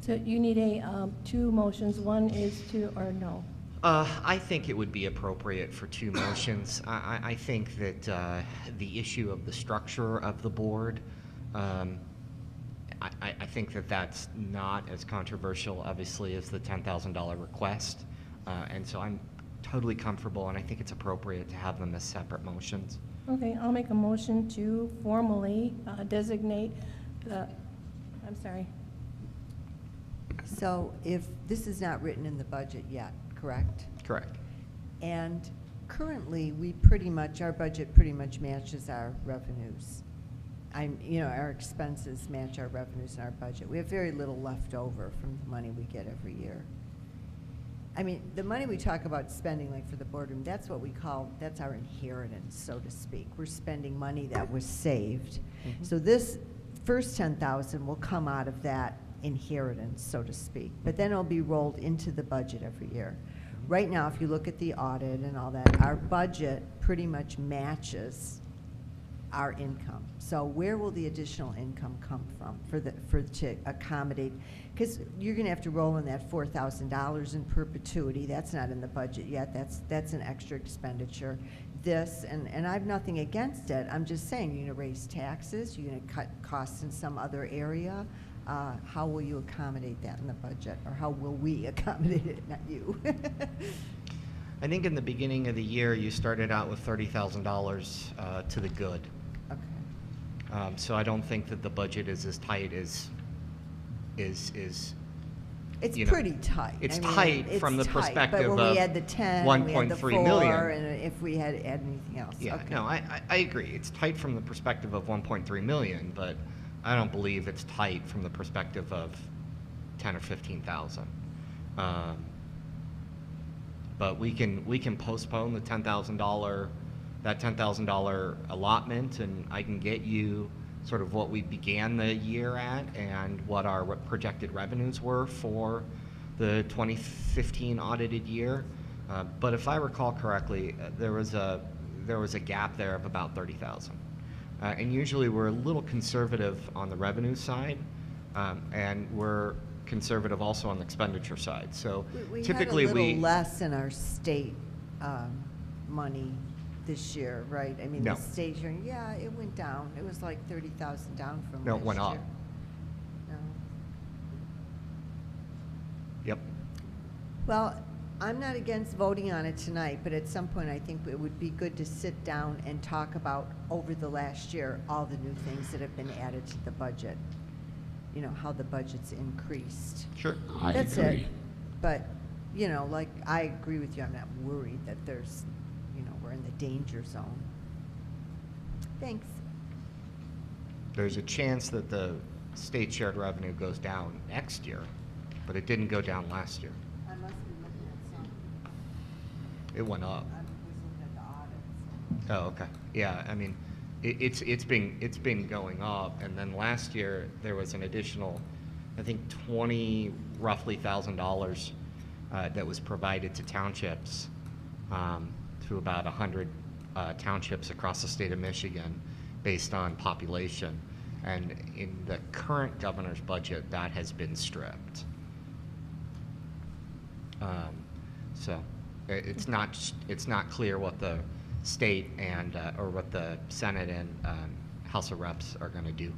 So you need two motions. One is to, or no? I think it would be appropriate for 2 motions. I think that the issue of the structure of the board I think that that's not as controversial, obviously, as the $10,000 request. And so I'm totally comfortable, and I think it's appropriate to have them as separate motions. Okay, I'll make a motion to formally designate the, I'm sorry. So if this is not written in the budget yet, correct? Correct. And currently, we pretty much, our budget pretty much matches our revenues. Our expenses match our revenues in our budget. We have very little left over from the money we get every year. I mean, the money we talk about spending, like for the boardroom, that's what we call, that's our inheritance, so to speak. We're spending money that was saved. Mm-hmm. So this first 10,000 will come out of that inheritance, so to speak. But then it'll be rolled into the budget every year. Right now, if you look at the audit and all that, our budget pretty much matches our income. So where will the additional income come from to accommodate? Because you're going to have to roll in that $4,000 in perpetuity. That's not in the budget yet. That's an extra expenditure. This, and I have nothing against it. I'm just saying, you're going to raise taxes. You're going to cut costs in some other area. How will you accommodate that in the budget, or how will we accommodate it? Not you. I think in the beginning of the year, you started out with $30,000 to the good. Okay. So I don't think that the budget is as tight as It's you know, pretty tight. It's I mean, tight it's from the tight, perspective but when of we had the 10, we had the 1.3 4, million. and if we had anything else. Yeah, Okay. no, I agree. It's tight from the perspective of 1.3 million, but I don't believe it's tight from the perspective of 10 or 15,000. But we can postpone the that $10,000 allotment, and I can get you sort of what we began the year at and what our projected revenues were for the 2015 audited year. But if I recall correctly, there was a gap there of about 30,000. And usually we're a little conservative on the revenue side, and we're conservative also on the expenditure side. So We typically had a little less in our state money this year, right? I mean, No. the state, yeah, it went down. It was like 30,000 down from No, last it went up. year. No. Yep. Well, I'm not against voting on it tonight, but at some point I think it would be good to sit down and talk about over the last year all the new things that have been added to the budget. You know, how the budget's increased. Sure. That's it. But, like, I agree with you. I'm not worried that there's, we're in the danger zone. Thanks. There's a chance that the state shared revenue goes down next year, but it didn't go down last year. I must be looking at some. It went up. I was looking at the audits. Oh, okay. Yeah, I mean, it's been going up, and then last year there was an additional, I think, roughly $1,000 that was provided to townships, to about 100 townships across the state of Michigan, based on population. And in the current governor's budget, that has been stripped. So it's not clear what the state and or what the Senate and House of Reps are going to do.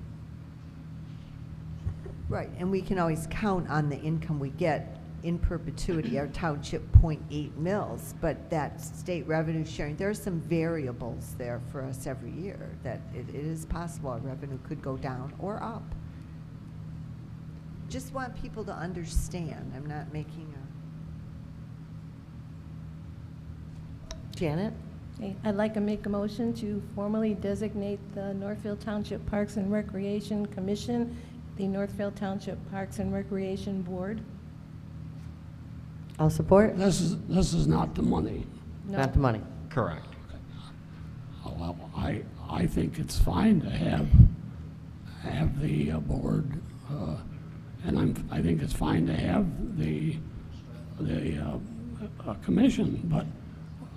Right, and we can always count on the income we get in perpetuity, our township 0.8 mils, but that state revenue sharing, there are some variables there for us every year that it is possible our revenue could go down or up. Just want people to understand. I'm not making a... Janet? Okay, I'd like to make a motion to formally designate the Northfield Township Parks and Recreation Commission, the Northfield Township Parks and Recreation Board. I'll support. This is not the money. No. Not the money. Correct. Well, I think it's fine to have the board, and I think it's fine to have the commission, but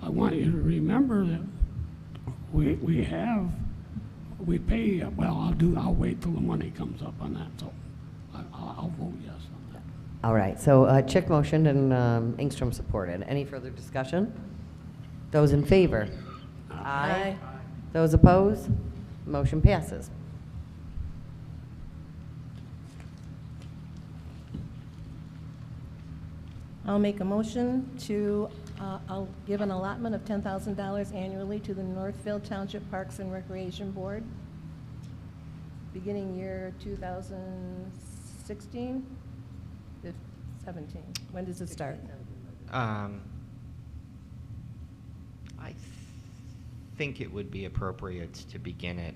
I want you to remember that we pay, well, I'll wait till the money comes up on that, so I'll vote yes on that. All right, so Chick motioned and Engstrom supported. Any further discussion? Those in favor? Aye. Those opposed? Motion passes. I'll make a motion to, I'll give an allotment of $10,000 annually to the Northfield Township Parks and Recreation Board, beginning year 2016, 17. When does it start? I think it would be appropriate to begin it.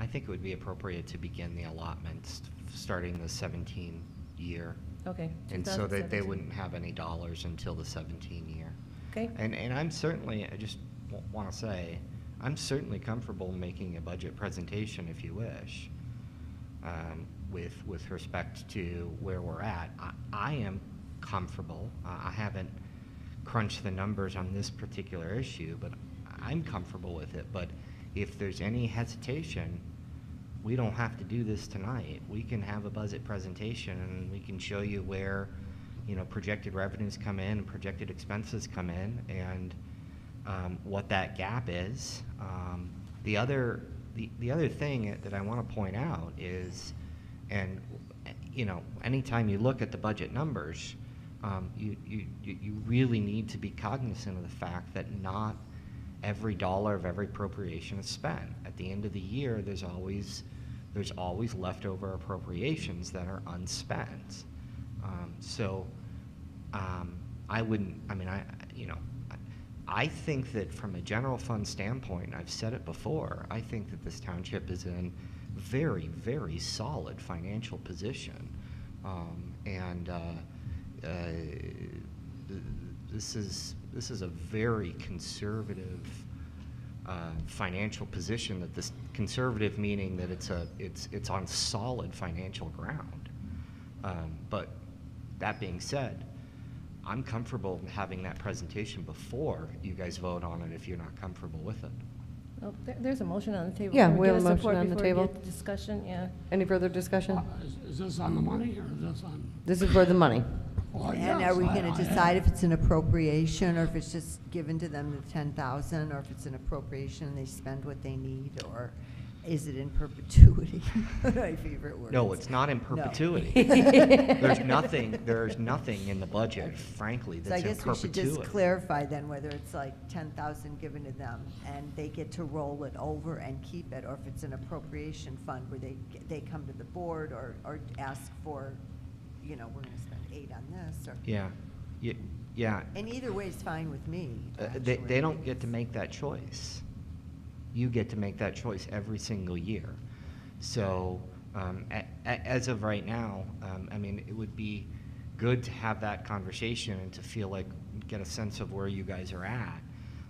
I think it would be appropriate to begin the allotments starting the 17 year. Okay. And so that they 2017. wouldn't have any dollars until the 17 year. Okay. And I'm certainly, I just want to say, I'm certainly comfortable making a budget presentation if you wish, with respect to where we're at. I am comfortable. I haven't crunched the numbers on this particular issue, but I'm comfortable with it. But if there's any hesitation, we don't have to do this tonight. We can have a budget presentation and we can show you where, projected revenues come in and projected expenses come in, and what that gap is. The other thing that I want to point out is, and anytime you look at the budget numbers, you really need to be cognizant of the fact that not every dollar of every appropriation is spent. At the end of the year, there's always leftover appropriations that are unspent. I think that from a general fund standpoint, I've said it before, I think that this township is in very, very solid financial position. This is a very conservative financial position. That this conservative meaning that it's on solid financial ground. But that being said, I'm comfortable having that presentation before you guys vote on it if you're not comfortable with it. Oh, there's a motion on the table. Yeah, Can we have get a motion support on the before we table. get to discussion, yeah. Any further discussion? Is this on the money or is this on? This is for the money. Well, And yes, are we I- going I to decide if it's an appropriation, or if it's just given to them the 10,000, or if it's an appropriation and they spend what they need, or is it in perpetuity? My favorite word. No, it's not in No. perpetuity. There's nothing in the budget, frankly, So I that's in guess we should perpetuity. just clarify then whether it's like 10,000 given to them and they get to roll it over and keep it, or if it's an appropriation fund where they come to the board or ask for, we're going to spend 8 on this, or. Yeah, yeah. And either way is fine with me. They actually. don't get to make that choice. You get to make that choice every single year. So as of right now, it would be good to have that conversation and to feel like, get a sense of where you guys are at.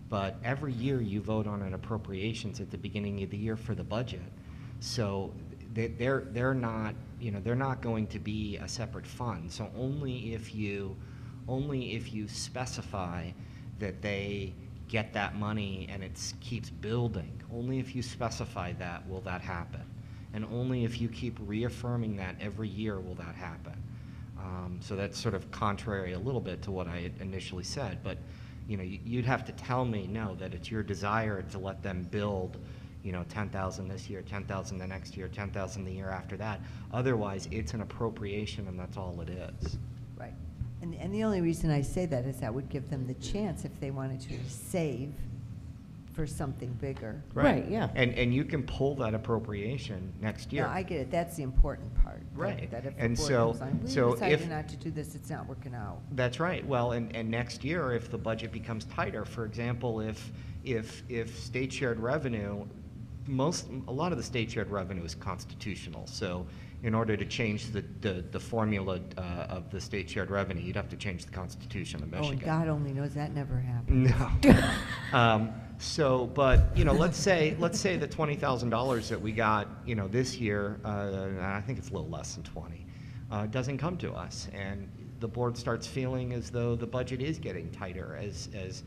But every year you vote on an appropriations at the beginning of the year for the budget. So they're not, they're not going to be a separate fund. So only if you specify that they get that money and it keeps building, only if you specify that will that happen. And only if you keep reaffirming that every year will that happen. So that's sort of contrary a little bit to what I had initially said, but you'd have to tell me, no, that it's your desire to let them build 10,000 this year, 10,000 the next year, 10,000 the year after that. Otherwise, it's an appropriation and that's all it is. Right. And the only reason I say that is that would give them the chance, if they wanted to save for something bigger. Right, yeah. And you can pull that appropriation next year. No, I get it. That's the important part. Right. That if the And board so- comes on, we so decided if- not to do this, it's not working out. That's right. Well, and next year, if the budget becomes tighter, for example, if state shared revenue, a lot of the state shared revenue is constitutional. So in order to change the formula of the state shared revenue, you'd have to change the Constitution of Oh, Michigan. and God only knows that never happened. No. But let's say the $20,000 that we got, this year, I think it's a little less than 20, doesn't come to us, and the board starts feeling as though the budget is getting tighter, as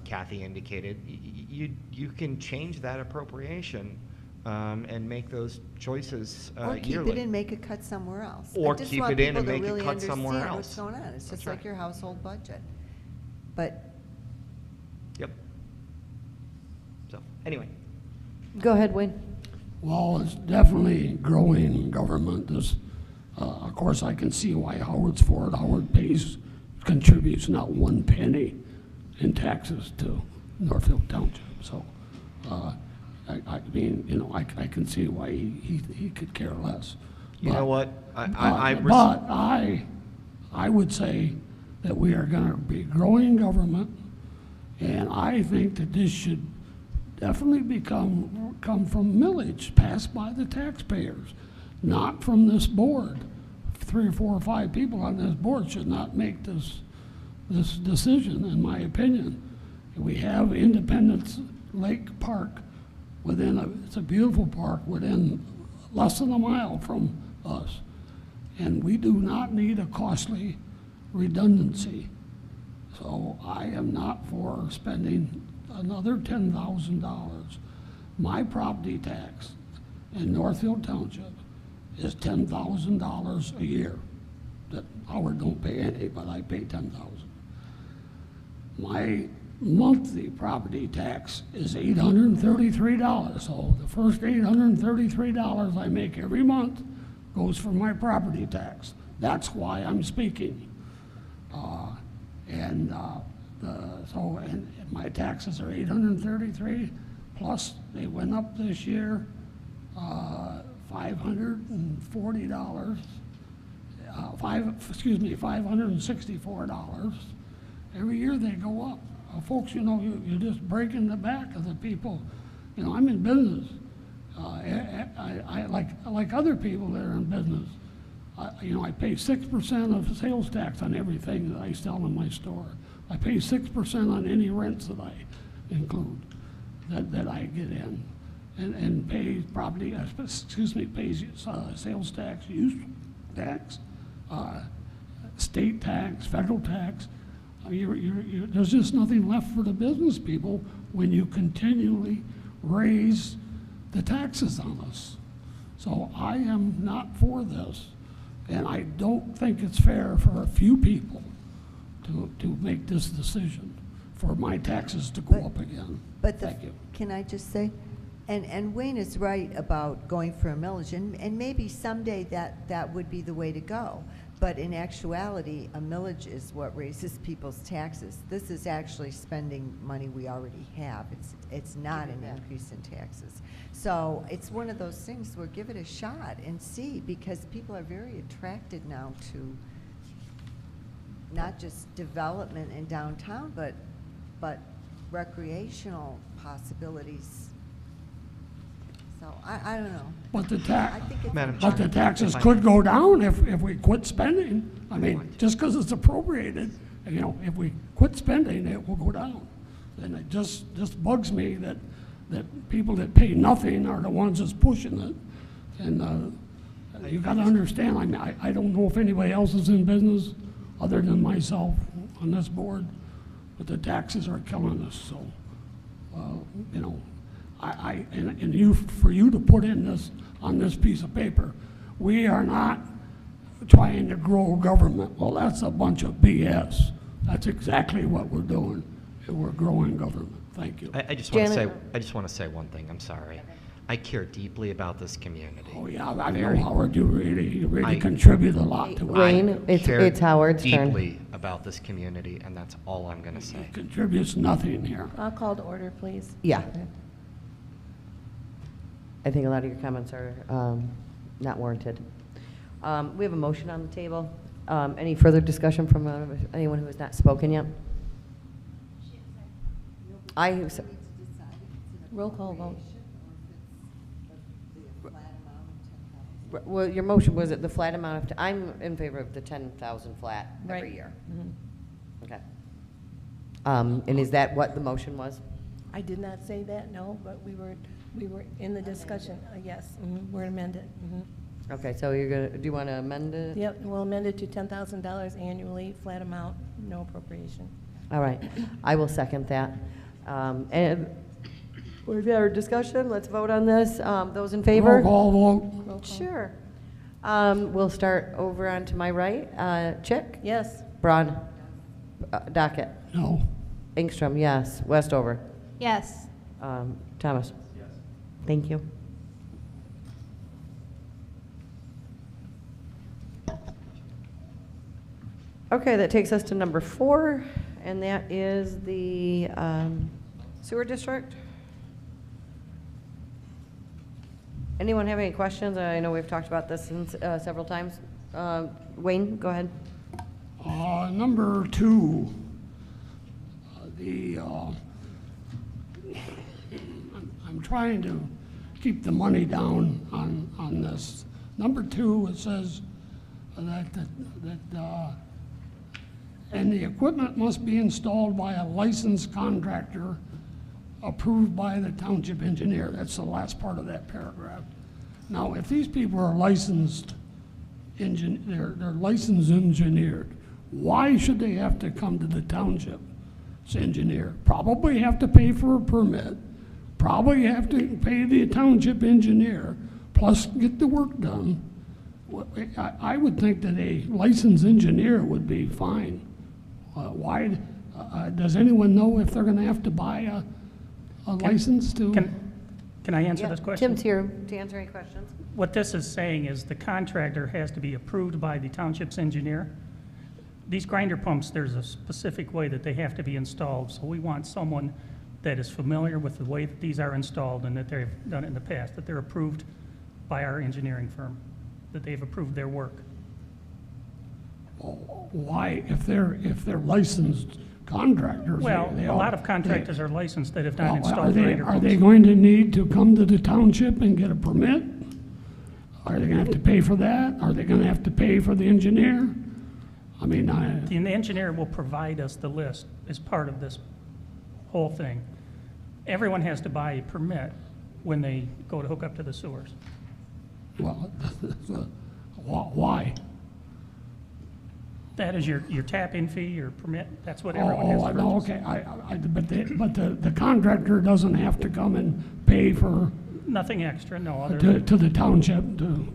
Kathy indicated. You can change that appropriation and make those choices Or keep yearly. it and make a cut somewhere else. I Or just keep want it in people and to make a really cut somewhere understand else. What's going on? It's That's just right. like your household budget. But Yep. So, anyway. Go ahead, Wayne. Well, it's definitely growing government, this Of course, I can see why Howard's for it. Howard contributes not 1 penny in taxes to Northfield Township. So, I mean, you know, I can see why he could care less. You know what? I would say that we are going to be growing government, and I think that this should definitely come from millage passed by the taxpayers, not from this board. 3 or 4 or 5 people on this board should not make this decision, in my opinion. We have Independence Lake Park it's a beautiful park within less than a mile from us. And we do not need a costly redundancy. So I am not for spending another $10,000. My property tax in Northfield Township is $10,000 a year. That Howard don't pay any, but I pay $10,000. My monthly property tax is $833. So the first $833 I make every month goes for my property tax. That's why I'm speaking. And my taxes are $833, plus they went up this year $540. $564. Every year they go up. Folks, you know, you're just breaking the back of the people. You know, I'm in business. I like other people that are in business. You know, I pay 6% of sales tax on everything that I sell in my store. I pay 6% on any rents that I include, that I get in, and pay property, pays sales tax, use tax, state tax, federal tax. There's just nothing left for the business people when you continually raise the taxes on us. So I am not for this, and I don't think it's fair for a few people to make this decision for my taxes to go up again. But Thank you. Can I just say, and Wayne is right about going for a millage, and maybe someday that would be the way to go. But in actuality, a millage is what raises people's taxes. This is actually spending money we already have. It's not an increase in taxes. So it's one of those things where give it a shot and see, because people are very attracted now to not just development in downtown, but recreational possibilities. So I don't know. But the the taxes could go down if we quit spending. I mean, just because it's appropriated, you know, if we quit spending, it will go down. And it just bugs me that people that pay nothing are the ones that's pushing it. And you got to understand. I mean, I don't know if anybody else is in business other than myself on this board, but the taxes are killing us. So, you know. For you to put in this on this piece of paper, we are not trying to grow government. Well, that's a bunch of BS. That's exactly what we're doing. We're growing government. Thank you. I just want to say one thing. I'm sorry. I care deeply about this community. Oh yeah, I know, Howard. You really contribute a lot to it. Wayne, it's Howard's turn. Deeply about this community, and that's all I'm going to say. It contributes nothing here. I'll call to order, please. Yeah. I think a lot of your comments are not warranted. We have a motion on the table. Any further discussion from anyone who has not spoken yet? Roll call vote. Well, your motion, was it the flat amount of, I'm in favor of the 10,000 flat every year. Mm-hmm. Okay. And is that what the motion was? I did not say that, no, but we were in the discussion. Yes, we're amended. Okay, so do you want to amend it? Yep, we'll amend it to $10,000 annually, flat amount, no appropriation. All right, I will second that. And we've had our discussion. Let's vote on this. Those in favor? Roll call vote. Roll call. Sure. We'll start over on to my right. Chick? Yes. Braun? Dockett? No. Engstrom, yes. Westover? Yes. Thomas? Yes. Thank you. Okay, that takes us to number 4, and that is the sewer district. Anyone have any questions? I know we've talked about this several times. Wayne, go ahead. Number 2, I'm trying to keep the money down on this. Number 2, it says that and the equipment must be installed by a licensed contractor approved by the township engineer. That's the last part of that paragraph. Now, if these people are licensed, they're licensed engineered, why should they have to come to the township's engineer? Probably have to pay for a permit, probably have to pay the township engineer, plus get the work done. I would think that a licensed engineer would be fine. Why, does anyone know if they're gonna have to buy a license to? Can I answer this question? Tim's here to answer any questions. What this is saying is the contractor has to be approved by the township's engineer. These grinder pumps, there's a specific way that they have to be installed, so we want someone that is familiar with the way that these are installed and that they've done it in the past, that they're approved by our engineering firm, that they've approved their work. Why, if they're licensed contractors? Well, a lot of contractors are licensed that have not Are installed they, grinder are pumps. they going to need to come to the township and get a permit? Are they gonna have to pay for that? Are they gonna have to pay for the engineer? I mean, The engineer will provide us the list as part of this whole thing. Everyone has to buy a permit when they go to hook up to the sewers. well, why? That is your tap-in fee, your permit, that's what everyone has to I know, purchase. okay, but the contractor doesn't have to come and pay for, Nothing extra, no other. to the township to,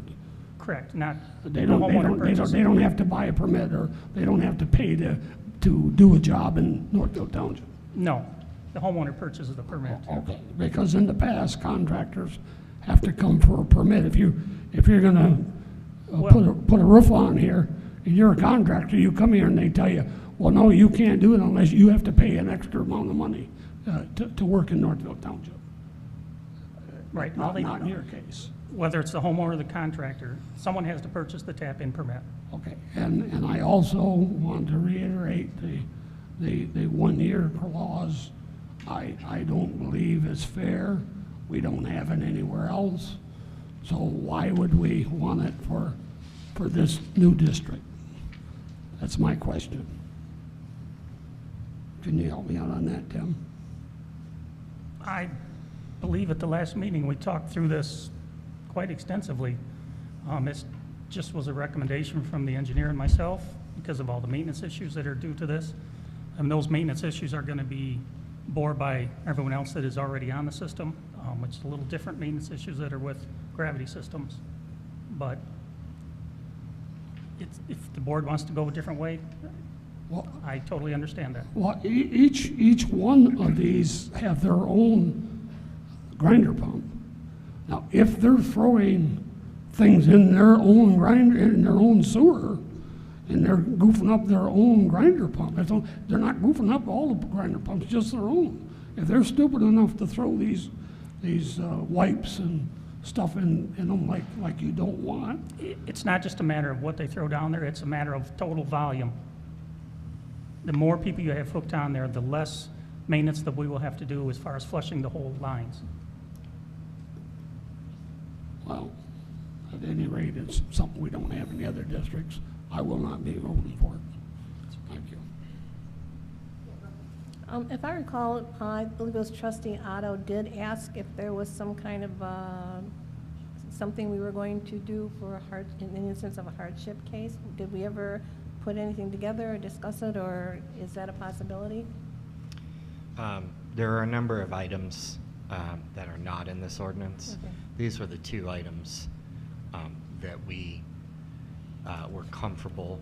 Correct, not the they don't have to buy a permit, or they don't have to pay to do a job in Northfield Township. No, the homeowner purchases the permit. Okay, because in the past, contractors have to come for a permit. If you're gonna put a roof on here, and you're a contractor, you come here and they tell you, well, no, you can't do it unless you have to pay an extra amount of money to work in Northfield Township. Right. Not in your case. Whether it's the homeowner or the contractor, someone has to purchase the tap-in permit. Okay, and I also want to reiterate the 1-year clause. I don't believe is fair. We don't have it anywhere else. So why would we want it for this new district? That's my question. Can you help me out on that, Tim? I believe at the last meeting, we talked through this quite extensively. It just was a recommendation from the engineer and myself because of all the maintenance issues that are due to this. And those maintenance issues are going to be bore by everyone else that is already on the system, which is a little different maintenance issues that are with gravity systems. But if the board wants to go a different way, Well, I totally understand that. well, each one of these have their own grinder pump. Now, if they're throwing things in their own grinder, in their own sewer, and they're goofing up their own grinder pump, they're not goofing up all the grinder pumps, just their own. If they're stupid enough to throw these wipes and stuff in them like you don't want. It's not just a matter of what they throw down there, it's a matter of total volume. The more people you have hooked on there, the less maintenance that we will have to do as far as flushing the whole lines. Well, at any rate, it's something we don't have in the other districts. I will not be voting for it. Thank you. If I recall, I believe it was Trustee Otto did ask if there was some kind of, something we were going to do for in the instance of a hardship case. Did we ever put anything together or discuss it, or is that a possibility? There are a number of items that are not in this ordinance. Okay. These were the 2 items that we were comfortable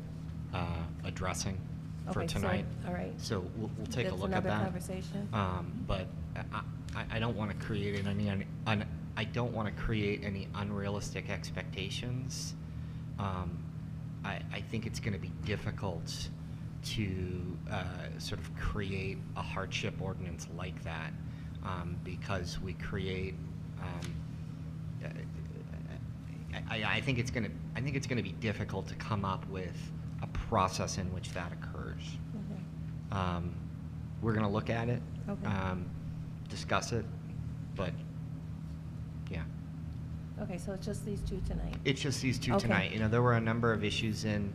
addressing for Okay, so, tonight. all right. So we'll take a That's look at another that. conversation. But I don't want to create I don't want to create any unrealistic expectations. I think it's going to be difficult to sort of create a hardship ordinance like that, because we create. I think it's going to be difficult to come up with a process in which that occurs. Okay. We're going to look at it, Okay. discuss it, but yeah. Okay, so it's just these two tonight? It's just these two Okay. tonight. You know, there were a number of issues in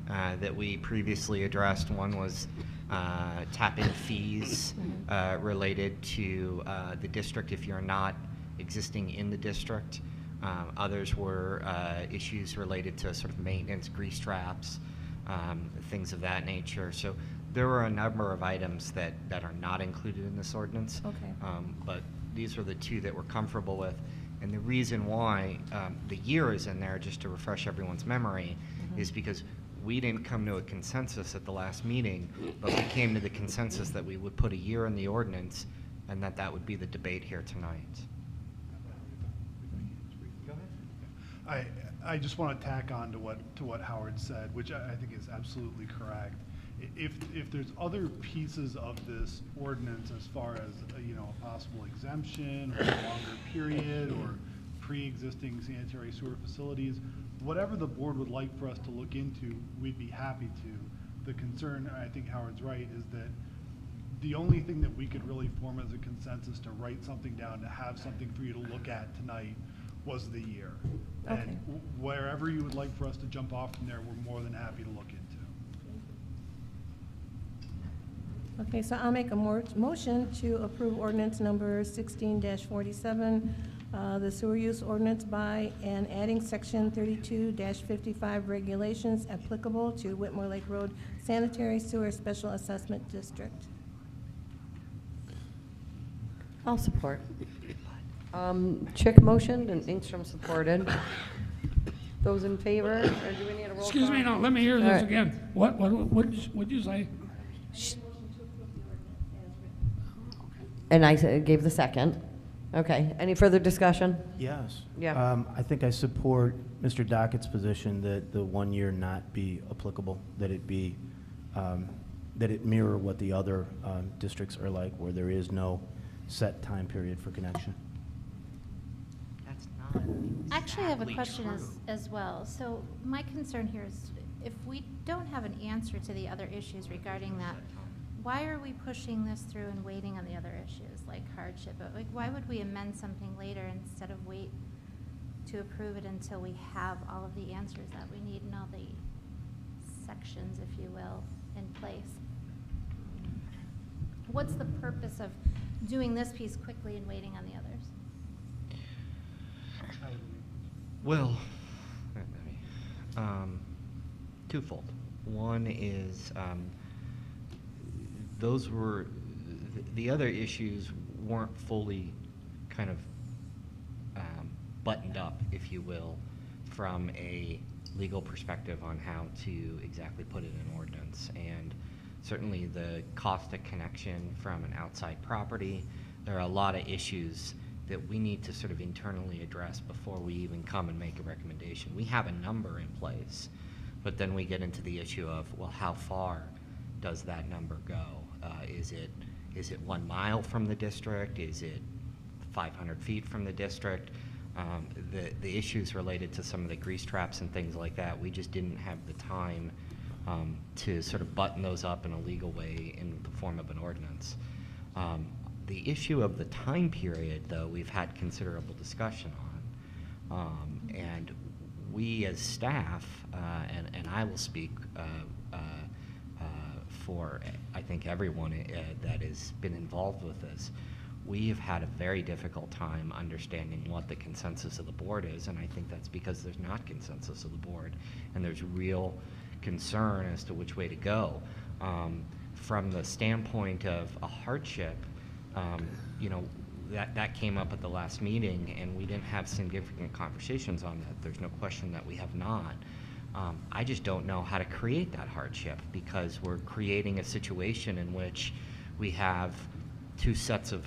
that we previously addressed. One was tap-in fees related to the district if you're not existing in the district. Others were issues related to sort of maintenance, grease traps, things of that nature. So there were a number of items that are not included in this ordinance. Okay. But these are the two that we're comfortable with. And the reason why the year is in there, just to refresh everyone's memory, is because we didn't come to a consensus at the last meeting, but we came to the consensus that we would put a year in the ordinance and that would be the debate here tonight. I just want to tack on to what Howard said, which I think is absolutely correct. If there's other pieces of this ordinance as far as a possible exemption or a longer period or pre-existing sanitary sewer facilities, whatever the board would like for us to look into, we'd be happy to. The concern, I think Howard's right, is that the only thing that we could really form as a consensus to write something down, to have something for you to look at tonight, was the year. Okay. And wherever you would like for us to jump off from there, we're more than happy to look into. Okay, so I'll make a motion to approve ordinance number 16-47, the sewer use ordinance by and adding section 32-55 regulations applicable to Whitmore Lake Road Sanitary Sewer Special Assessment District. I'll support. Chick motioned and Engstrom supported. Those in favor, or do we need a roll call? Excuse me, no, let me hear All this right. again. What'd you say? And I gave the second. Okay, any further discussion? Yes. Yeah. I think I support Mr. Dockett's position that the 1 year not be applicable, that it be, that it mirror what the other districts are like, where there is no set time period for connection. That's not Actually, I have a exactly question true. as well. So my concern here is if we don't have an answer to the other issues regarding that, why are we pushing this through and waiting on the other issues like hardship? Like, why would we amend something later instead of wait to approve it until we have all of the answers that we need and all the sections, if you will, in place? What's the purpose of doing this piece quickly and waiting on the others? Well, twofold. One is those were the other issues weren't fully kind of buttoned up, if you will, from a legal perspective on how to exactly put it in ordinance. And certainly the cost of connection from an outside property, there are a lot of issues that we need to sort of internally address before we even come and make a recommendation. We have a number in place, but then we get into the issue of, well, how far does that number go? Is it 1 mile from the district? Is it 500 feet from the district? The issues related to some of the grease traps and things like that, we just didn't have the time to sort of button those up in a legal way in the form of an ordinance. The issue of the time period, though, we've had considerable discussion on. And we as staff, and I will speak for, I think, everyone that has been involved with this, we have had a very difficult time understanding what the consensus of the board is, and I think that's because there's not consensus of the board, and there's real concern as to which way to go. From the standpoint of a hardship, that came up at the last meeting, and we didn't have significant conversations on that. There's no question that we have not. I just don't know how to create that hardship, because we're creating a situation in which we have two sets of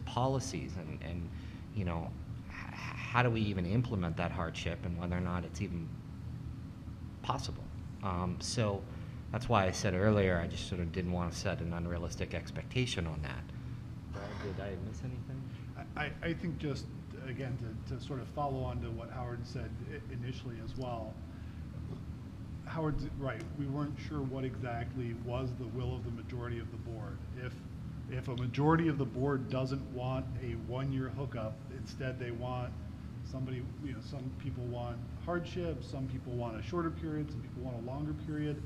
policies, and how do we even implement that hardship, and whether or not it's even possible. So That's why I said earlier, I just sort of didn't want to set an unrealistic expectation on that. Did I miss anything? I think just, again, to sort of follow on to what Howard said initially as well, Howard's right. We weren't sure what exactly was the will of the majority of the board. If a majority of the board doesn't want a one-year hookup, instead they want somebody, some people want hardship, some people want a shorter period, some people want a longer period.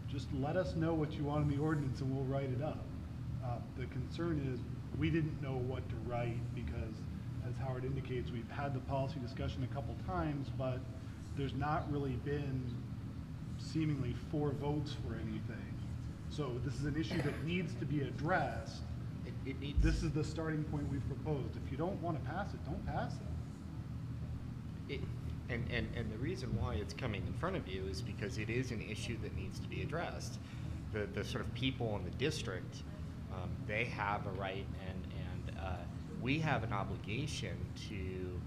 Just let us know what you want in the ordinance and we'll write it up. The concern is we didn't know what to write because, as Howard indicates, we've had the policy discussion a couple times, but there's not really been seemingly 4 votes for anything. So this is an issue that needs to be addressed. It needs. This is the starting point we've proposed. If you don't want to pass it, don't pass it. And the reason why it's coming in front of you is because it is an issue that needs to be addressed. The sort of people in the district, they have a right, and we have an obligation to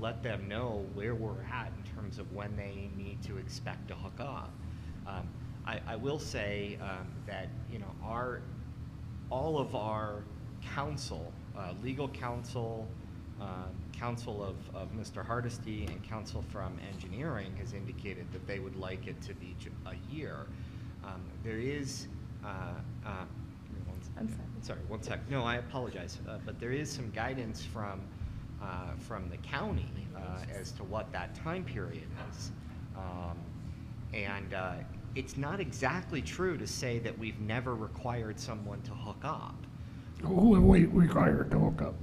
let them know where we're at in terms of when they need to expect to hook up. I will say that all of our counsel, legal counsel, counsel of Mr. Hardesty, and counsel from engineering has indicated that they would like it to be a year. There is. I'm sorry. One sec. No, I apologize. But there is some guidance from the county as to what that time period is. It's not exactly true to say that we've never required someone to hook up. Who have we required to hook up?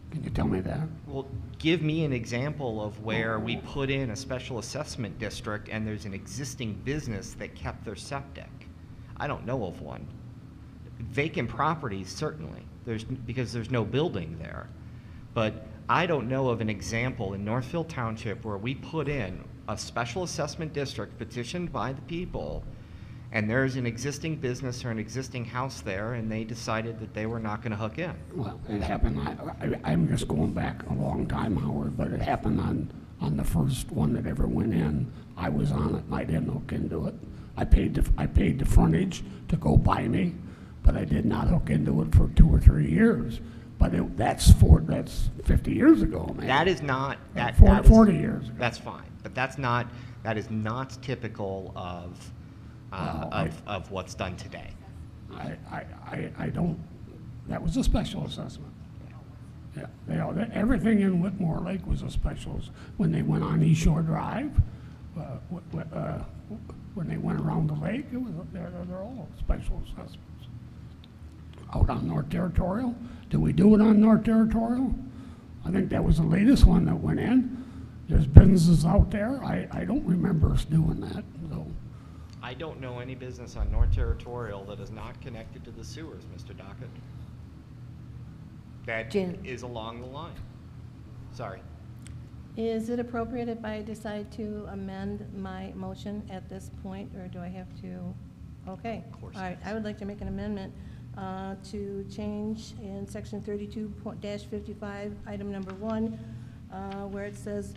Can you tell me that? Well, give me an example of where we put in a special assessment district and there's an existing business that kept their septic. I don't know of one. Vacant properties, certainly, because there's no building there. But I don't know of an example in Northfield Township where we put in a special assessment district petitioned by the people, and there's an existing business or an existing house there, and they decided that they were not going to hook in. Well, it happened, I'm just going back a long time, Howard, but it happened on the first one that ever went in. I was on it, and I didn't hook into it. I paid the frontage to go by me, but I did not hook into it for 2 or 3 years. But that's 50 years ago, man. That is not that. 40 years ago. That's fine, but that is not typical of what's done today. I don't. That was a special assessment. Yeah, everything in Whitmore Lake was a special. When they went on East Shore Drive, when they went around the lake, they're all special assessments. Out on North Territorial, did we do it on North Territorial? I think that was the latest one that went in. There's businesses out there. I don't remember us doing that. So. I don't know any business on North Territorial that is not connected to the sewers, Mr. Dockett. That is along the line. Sorry. Is it appropriate if I decide to amend my motion at this point, or do I have to? Okay. Of course. All right. I would like to make an amendment to change in section 32-55, item number 1, where it says,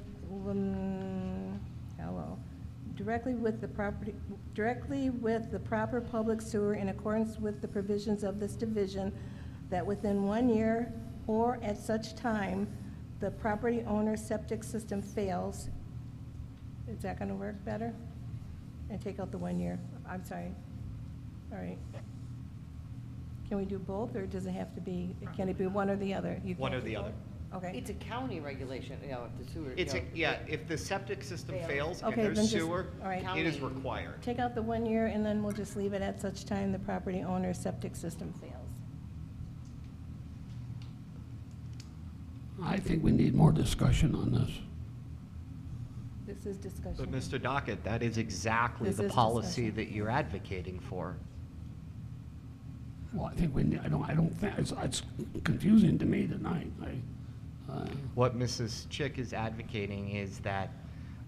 directly with the proper public sewer in accordance with the provisions of this division, that within 1 year or at such time the property owner's septic system fails. Is that going to work better? And take out the 1 year. I'm sorry. All right. Can we do both, or does it have to be, can it be one or the other? One or the other. Okay. It's a county regulation, if the sewer. If the septic system fails and Okay, there's then just- sewer, all right. it is required. Take out the 1 year, and then we'll just leave it at such time the property owner's septic system fails. I think we need more discussion on this. This is discussion. But Mr. Dockett, that is exactly This the is policy discussion. that you're advocating for. Well, I think we need, I don't think, it's confusing to me tonight. What Mrs. Chick is advocating is that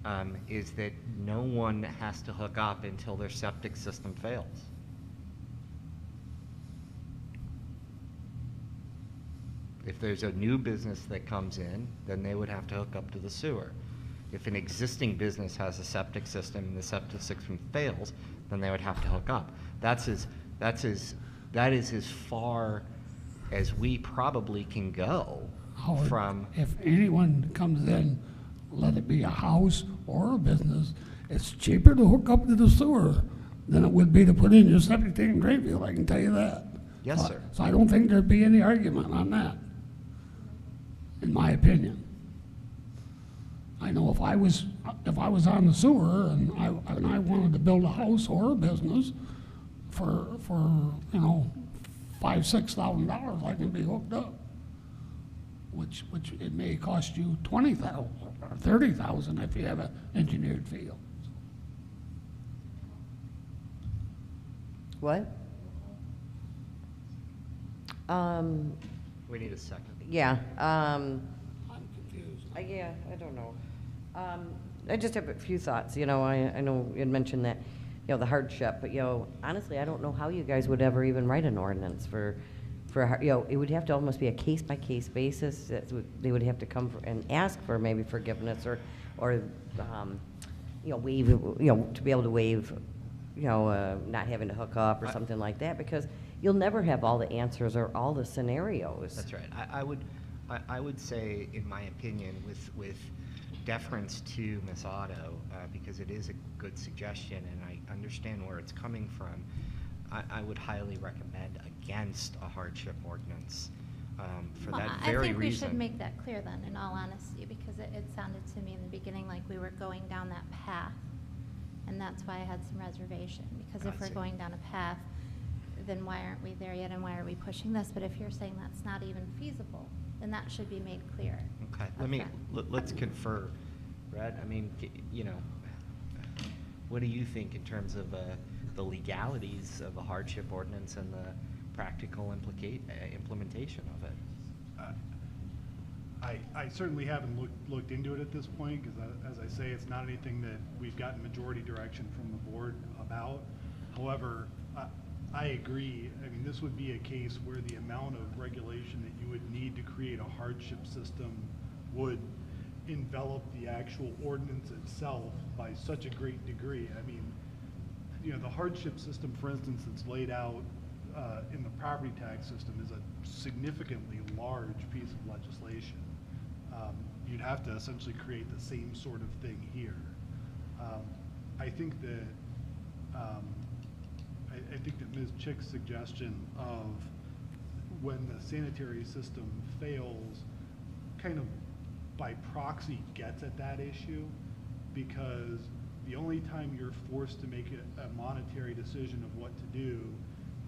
no one has to hook up until their septic system fails. If there's a new business that comes in, then they would have to hook up to the sewer. If an existing business has a septic system and the septic system fails, then they would have to hook up. That is as far as we probably can go Howard, from. if anyone comes in, let it be a house or a business, it's cheaper to hook up to the sewer than it would be to put in your septic tank and drain field, I can tell you that. Yes, sir. So I don't think there'd be any argument on that, in my opinion. I know if I was on the sewer and I wanted to build a house or a business for $5,000-6,000, I can be hooked up. Which it may cost you $20,000 or $30,000 if you have an engineered field. What? We need a second. Yeah, I'm confused. yeah, I don't know. I just have a few thoughts, I know you had mentioned that, the hardship, but, honestly, I don't know how you guys would ever even write an ordinance for, it would have to almost be a case-by-case basis. They would have to come and ask for maybe forgiveness or waive, to be able to waive, not having to hook up or something like that, because you'll never have all the answers or all the scenarios. That's right. I would say, in my opinion, with deference to Ms. Otto, because it is a good suggestion and I understand where it's coming from, I would highly recommend against a hardship ordinance for that very reason. I think we should make that clear then, in all honesty, because it sounded to me in the beginning like we were going down that path, and that's why I had some reservation, because if we're going down a path, then why aren't we there yet and why are we pushing this? But if you're saying that's not even feasible, then that should be made clear. Okay, let's confer. Brad, what do you think in terms of the legalities of a hardship ordinance and the practical implementation of it? I certainly haven't looked into it at this point, because as I say, it's not anything that we've gotten majority direction from the board about. However, I agree. I mean, this would be a case where the amount of regulation that you would need to create a hardship system would envelop the actual ordinance itself by such a great degree. I mean, the hardship system, for instance, that's laid out in the property tax system is a significantly large piece of legislation. You'd have to essentially create the same sort of thing here. I think that Ms. Chick's suggestion of when the sanitary system fails kind of by proxy gets at that issue, because the only time you're forced to make a monetary decision of what to do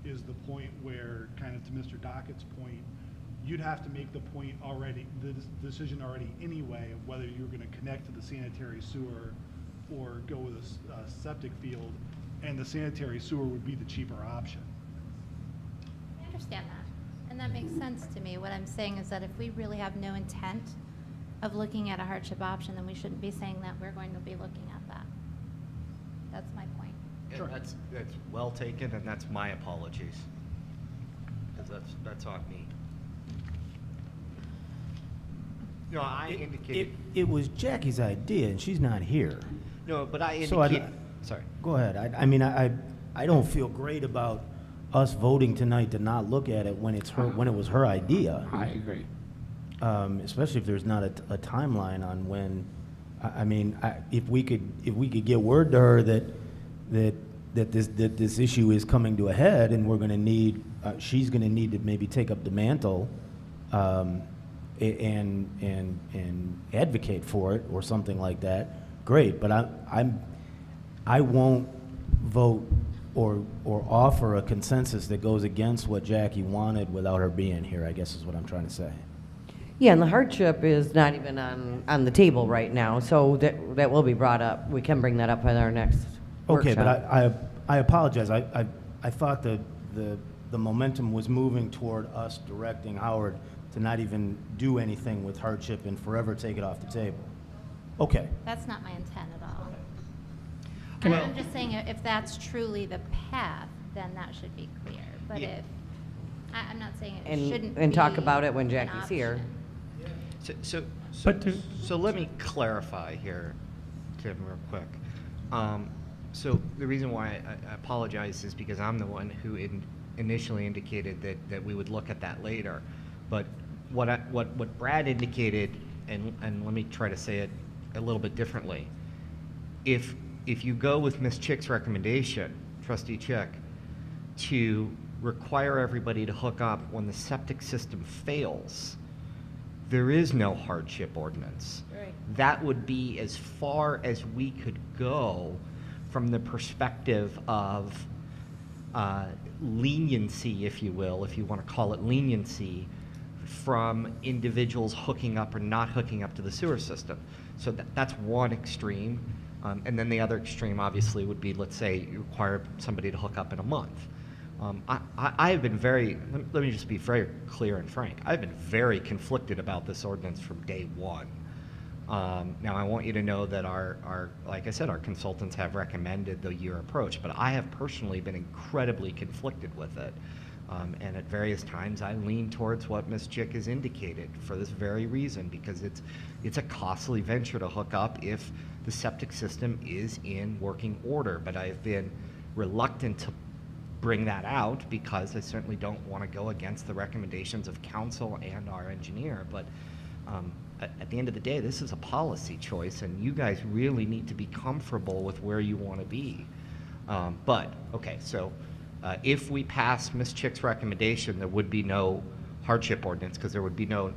is the point where, kind of to Mr. Dockett's point, you'd have to make the point already, the decision already anyway, of whether you're going to connect to the sanitary sewer or go with a septic field, and the sanitary sewer would be the cheaper option. I understand that, and that makes sense to me. What I'm saying is that if we really have no intent of looking at a hardship option, then we shouldn't be saying that we're going to be looking at that. That's my point. Sure. That's well taken, and that's my apologies, because that's on me. I indicated. It was Jackie's idea, and she's not here. No, but I So indicated. Sorry. Go ahead. I don't feel great about us voting tonight to not look at it when it was her idea. I agree. Especially if there's not a timeline on when. If we could get word to her that this issue is coming to a head, and we're going to need, she's going to need to maybe take up the mantle, and advocate for it or something like that. Great, but I won't vote or offer a consensus that goes against what Jackie wanted without her being here, I guess is what I'm trying to say. Yeah, and the hardship is not even on the table right now, so that will be brought up. We can bring that up at our next Okay, workshop. but I apologize. I thought the momentum was moving toward us directing Howard to not even do anything with hardship and forever take it off the table. Okay. That's not my intent at all. Well- I'm just saying if that's truly the path, then that should be clear. But Yeah. if, I'm not saying it shouldn't be And talk about it when an Jackie's here. option. So But to, So let me clarify here, Tim, real quick. So the reason why I apologize is because I'm the one who initially indicated that we would look at that later. But what Brad indicated, and let me try to say it a little bit differently. If you go with Ms. Chick's recommendation, Trustee Chick, to require everybody to hook up when the septic system fails, there is no hardship ordinance. Right. That would be as far as we could go from the perspective of leniency, if you will, if you want to call it leniency, from individuals hooking up or not hooking up to the sewer system. So that's one extreme. And then the other extreme, obviously, would be, let's say, you require somebody to hook up in a month. I have been let me just be very clear and frank. I've been very conflicted about this ordinance from day one. Now, I want you to know that like I said, our consultants have recommended the year approach, but I have personally been incredibly conflicted with it. And at various times, I lean towards what Ms. Chick has indicated for this very reason, because it's a costly venture to hook up if the septic system is in working order. But I've been reluctant to bring that out because I certainly don't want to go against the recommendations of council and our engineer. But at the end of the day, this is a policy choice, and you guys really need to be comfortable with where you want to be. But, okay, so if we pass Ms. Chick's recommendation, there would be no hardship ordinance because there would be no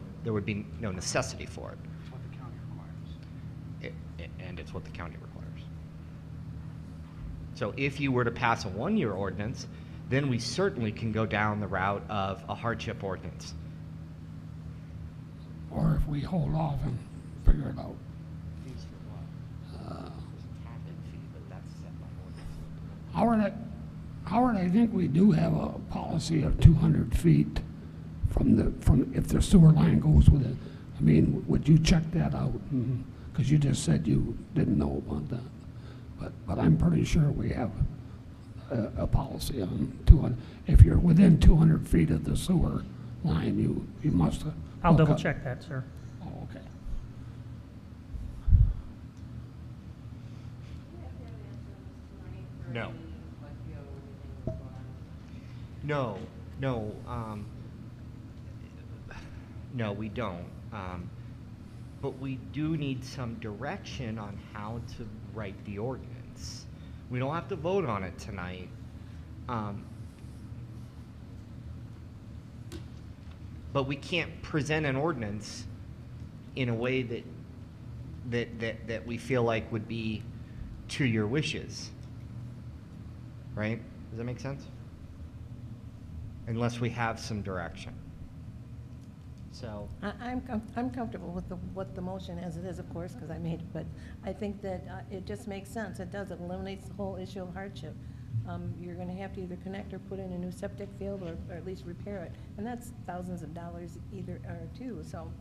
necessity for it. It's what the county requires. And it's what the county requires. So if you were to pass a one-year ordinance, then we certainly can go down the route of a hardship ordinance. Or if we hold off and figure it out. Fees for what? There's a tap-in fee, but that's set by ordinance. Howard, I think we do have a policy of 200 feet from if the sewer line goes with it. I mean, would you check that out? Because you just said you didn't know about that. But I'm pretty sure we have a policy on 200. If you're within 200 feet of the sewer line, you must. I'll double check that, sir. Oh, okay. No. No, we don't. But we do need some direction on how to write the ordinance. We don't have to vote on it tonight. But we can't present an ordinance in a way that we feel like would be to your wishes. Right? Does that make sense? Unless we have some direction. So. I'm comfortable with what the motion as it is, of course, because I made it, but I think that it just makes sense. It does. It eliminates the whole issue of hardship. You're going to have to either connect or put in a new septic field or at least repair it, and that's thousands of dollars either or two. So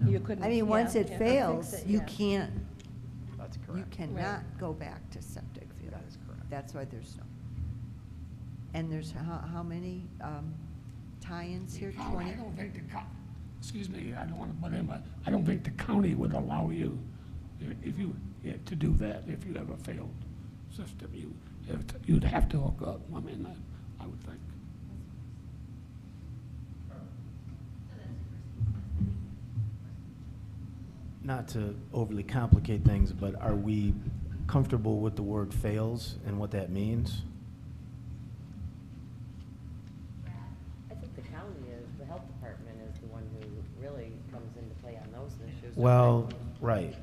you couldn't. I mean, once it fails, fix it, you yeah. can't, That's you correct. cannot go back to septic field. That is correct. That's why there's no. And there's how many tie-ins here? I 20? don't think excuse me, I don't want to butt in, but I don't think the county would allow you, if you, to do that if you have a failed system. You'd have to hook up. I mean, I would think. Not to overly complicate things, but are we comfortable with the word fails and what that means? I think the county is, the health department is the one who really comes into play on those issues. Well, right.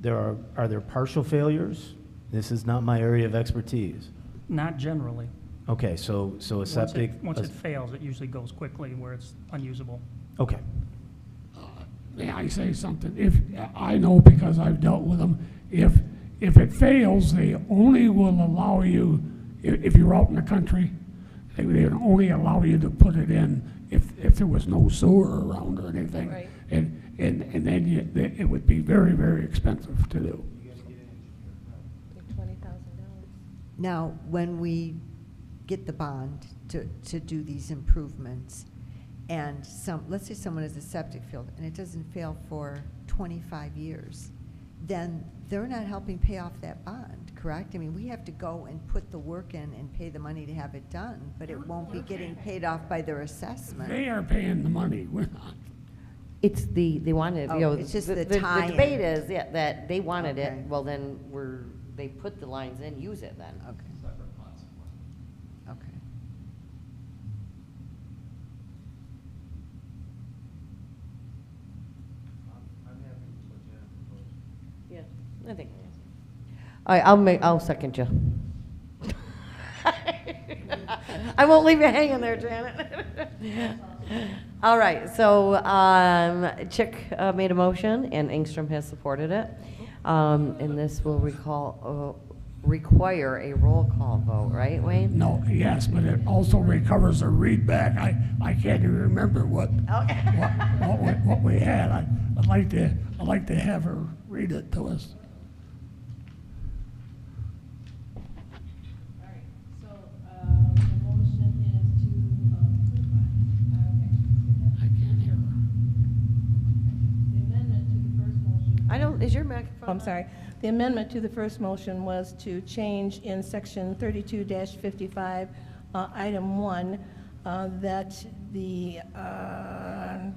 Are there partial failures? This is not my area of expertise. Not generally. Okay, so a septic. Once it fails, it usually goes quickly where it's unusable. Okay. May I say something? If I know because I've dealt with them, if it fails, they only will allow you, if you're out in the country, they would only allow you to put it in if there was no sewer around or anything. Right. And then it would be very, very expensive to do. $20,000. Now, when we get the bond to do these improvements, and let's say someone has a septic field and it doesn't fail for 25 years, then they're not helping pay off that bond, correct? I mean, we have to go and put the work in and pay the money to have it done, but it won't be getting paid off by their assessment. They are paying the money, we're not. It's they wanted, Oh, it's just the tie-in. debate is, yeah, that they wanted it, Okay. well then they put the lines in, use it then. Okay. Okay. Yeah, I think. I'll second you. I won't leave you hanging there, Janet. All right, so Chick made a motion, and Engstrom has supported it. And this will require a roll call vote, right, Wayne? No, yes, but it also recovers a read back. I can't even remember what we had. I'd like to have her read it to us. All right, so the motion is to I can't hear her. the amendment to the first motion. I don't, is your microphone? I'm sorry. The amendment to the first motion was to change in section 32-55, item 1, that the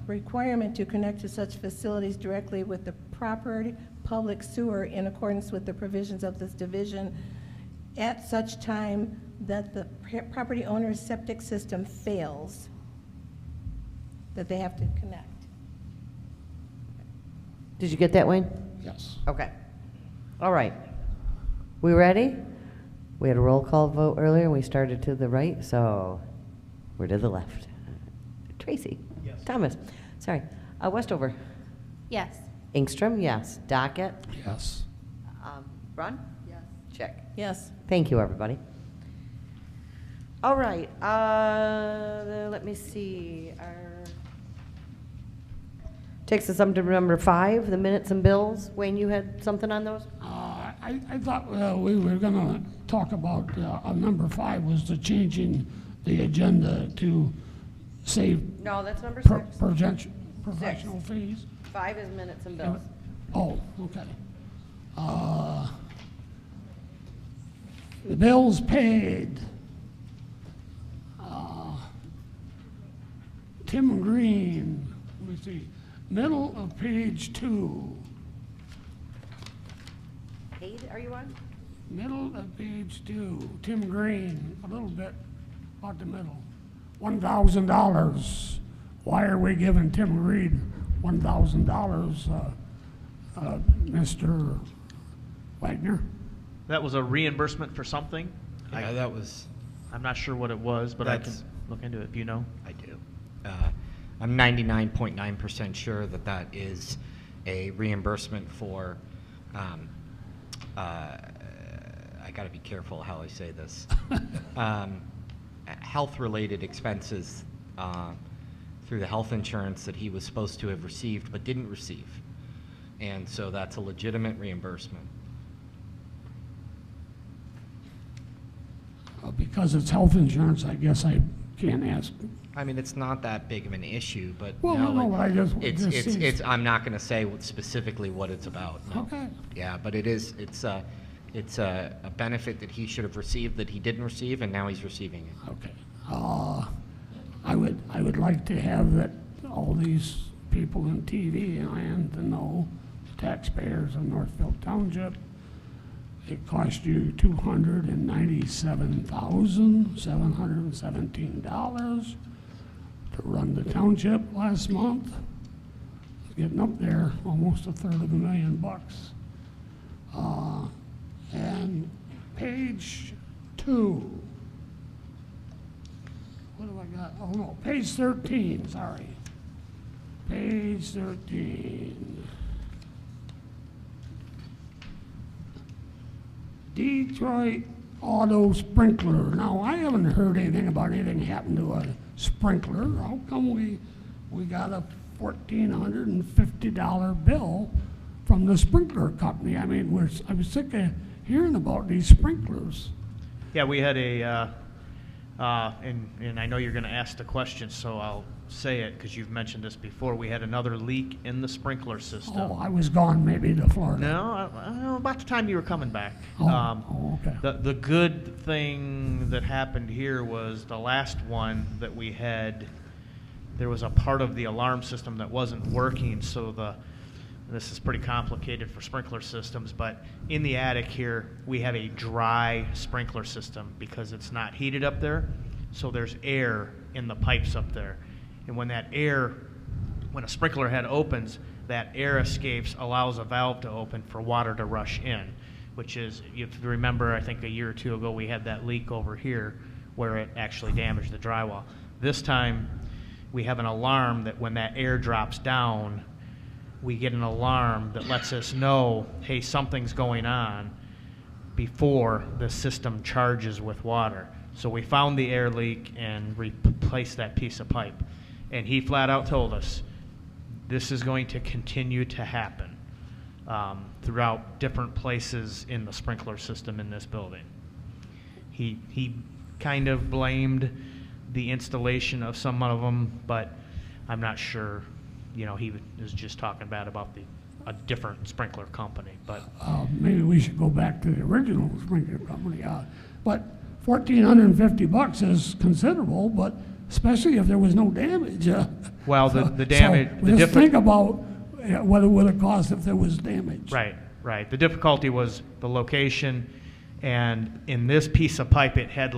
requirement to connect to such facilities directly with the proper public sewer in accordance with the provisions of this division at such time that the property owner's septic system fails, that they have to connect. Did you get that, Wayne? Yes. Okay. All right. We ready? We had a roll call vote earlier, and we started to the right, so we're to the left. Tracy? Yes. Thomas? Sorry. Westover? Yes. Engstrom? Yes. Dockett? Yes. Brun? Yes. Chick? Yes. Thank you, everybody. All right. Let me see. Takes us up to number 5, the minutes and bills. Wayne, you had something on those? I thought we were going to talk about, number 5 was the changing the agenda to save No, that's number 6. professional fees. 5 is minutes and bills. Oh, okay. The bills paid. Tim Green, let me see, middle of page 2. Paid, are you on? Middle of page 2, Tim Green, a little bit about the middle. $1,000. Why are we giving Tim Green $1,000, Mr. Wagner? That was a reimbursement for something? Yeah, that was. I'm not sure what it was, but I can That's- look into it if you know. I do. I'm 99.9% sure that that is a reimbursement for, I got to be careful how I say this, health-related expenses through the health insurance that he was supposed to have received but didn't receive. And so that's a legitimate reimbursement. Because it's health insurance, I guess I can't ask. I mean, it's not that big of an issue, but Well, no, but I just- it's, just seems- it's, I'm not going to say specifically what it's about. No. Okay. Yeah, but it's a benefit that he should have received that he didn't receive, and now he's receiving it. Okay. I would like to have that all these people in TV land to know, taxpayers of Northfield Township, it cost you $297,717 to run the township last month. It's getting up there, almost $250,000. And page 2. What do I got? Oh, no, page 13, sorry. Page 13. Detroit Auto Sprinkler. Now, I haven't heard anything about anything happened to a sprinkler. How come we got a $1,450 bill from the sprinkler company? I mean, I was sick of hearing about these sprinklers. Yeah, we had a And I know you're going to ask the question, so I'll say it because you've mentioned this before. We had another leak in the sprinkler system. Oh, I was gone maybe to Florida. No, about the time you were coming back. Okay. The good thing that happened here was the last one that we had, there was a part of the alarm system that wasn't working, so this is pretty complicated for sprinkler systems, but in the attic here, we have a dry sprinkler system because it's not heated up there, so there's air in the pipes up there. And when a sprinkler head opens, that air escapes, allows a valve to open for water to rush in, which is, if you remember, I think a year or two ago, we had that leak over here where it actually damaged the drywall. This time, we have an alarm that when that air drops down, we get an alarm that lets us know, hey, something's going on before the system charges with water. So we found the air leak and replaced that piece of pipe. And he flat out told us, this is going to continue to happen throughout different places in the sprinkler system in this building. He kind of blamed the installation of some of them, but I'm not sure. You know, he was just talking bad about a different sprinkler company, but Maybe we should go back to the original sprinkler company. But $1,450 is considerable, but especially if there was no damage. Well, the damage. So just think about what it would have cost if there was damage. Right. The difficulty was the location, and in this piece of pipe, it had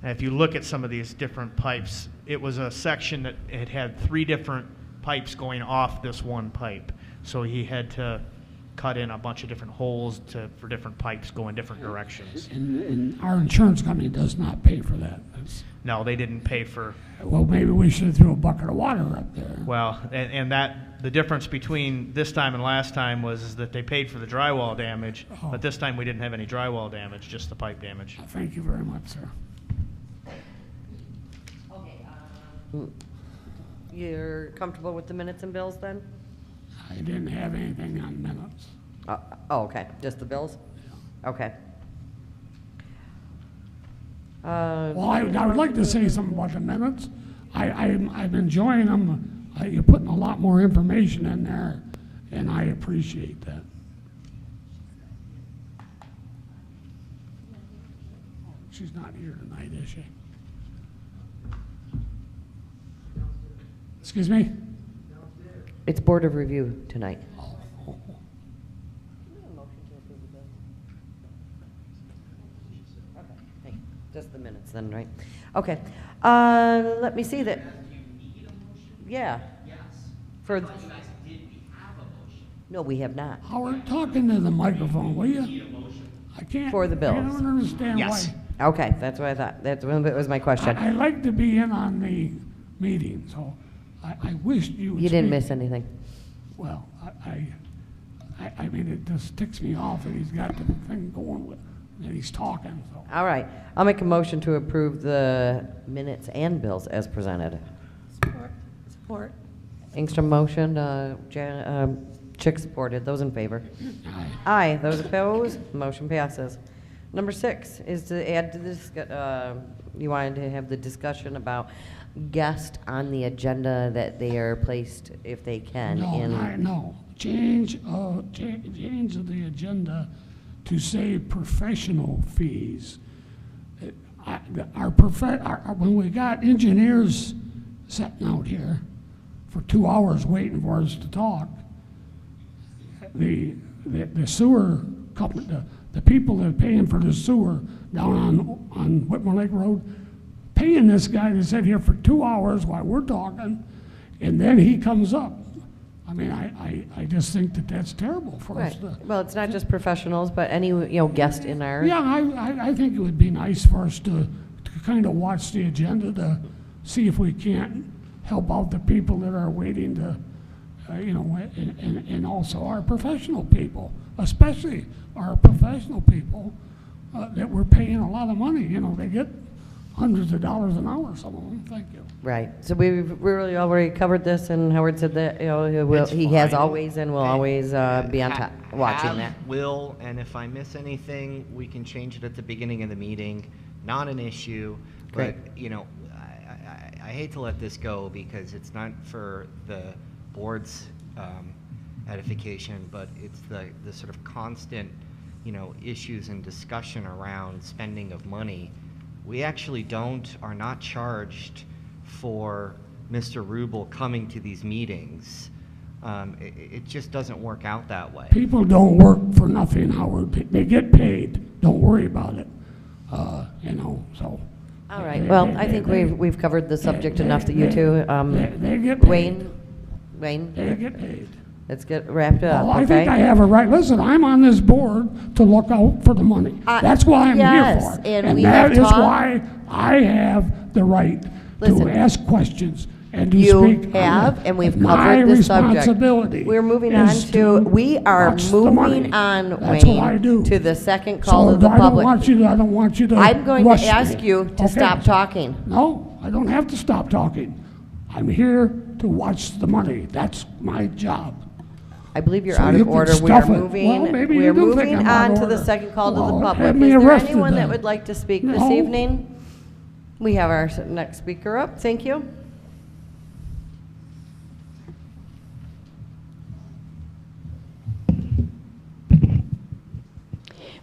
if you look at some of these different pipes, it was a section that it had 3 different pipes going off this one pipe. So he had to cut in a bunch of different holes for different pipes going different directions. And our insurance company does not pay for that. No, they didn't pay for. Well, maybe we should throw a bucket of water up there. Well, and the difference between this time and last time was that they paid for the drywall damage, but this time we didn't have any drywall damage, just the pipe damage. Thank you very much, sir. You're comfortable with the minutes and bills then? I didn't have anything on minutes. Okay, just the bills? Okay. Well, I would like to say something about the minutes. I'm enjoying them. You're putting a lot more information in there, and I appreciate that. She's not here tonight, is she? Excuse me? It's Board of Review tonight. Okay, just the minutes then, right? Okay. Let me see that. Yeah. Yes. For. I thought you guys did. We have a motion. No, we have not. Howard, talking to the microphone, will you? Need a motion. I can't. For the bills. I don't understand Yes. why. Okay, that's what I thought. That was my question. I like to be in on the meeting, so I wished you would You didn't speak. miss anything. Well, I mean, it just ticks me off that he's got the thing going with, and he's talking, so. All right. I'll make a motion to approve the minutes and bills as presented. Support. Engstrom motion, Chick supported. Those in favor? Aye. Those opposed? Motion passes. Number 6 is to add to this, you wanted to have the discussion about guest on the agenda that they are placed, if they can, in. No. Change of the agenda to say professional fees. When we got engineers sitting out here for 2 hours waiting for us to talk, the sewer company, the people that are paying for the sewer down on Whitmore Lake Road, paying this guy to sit here for 2 hours while we're talking, and then he comes up. I mean, I just think that that's terrible for us to. Well, it's not just professionals, but any, guest in our. Yeah, I think it would be nice for us to kind of watch the agenda to see if we can't help out the people that are waiting to, and also our professional people, especially our professional people that we're paying a lot of money. They get hundreds of dollars an hour, some of them. Thank you. Right. So we really already covered this, and Howard said that he has always and will always be on top watching that. Will, and if I miss anything, we can change it at the beginning of the meeting. Not an issue, But, you know, I hate to let this go because it's not for the board's edification, but it's the sort of constant, you know, issues and discussion around spending of money. We actually are not charged for Mr. Rubel coming to these meetings. It just doesn't work out that way. People don't work for nothing, Howard. They get paid. Don't worry about it. You know, so. All right, well, I think we've covered the subject enough that you two, They get paid. Wayne, They get paid. let's get wrapped up, Well, I okay? think I have a right. Listen, I'm on this board to look out for the money. That's what I'm here for. and we have that is talked- why I have the right Listen. to ask questions and to You speak. have, and we've my covered this subject. responsibility We're moving on is to, we are watch the money. moving on, That's what I Wayne, do. to the second call So of the I don't public. want you to I'm going rush to ask me. you to Okay. stop talking. No, I don't have to stop talking. I'm here to watch the money. That's my job. I believe you're So out you of can order. We are stuff it. moving, Well, maybe we you are do think moving I'm out on of to the order. second call to Well, the public. have Is me there arrested anyone that then. would like to speak this No. evening? We have our next speaker up. Thank you.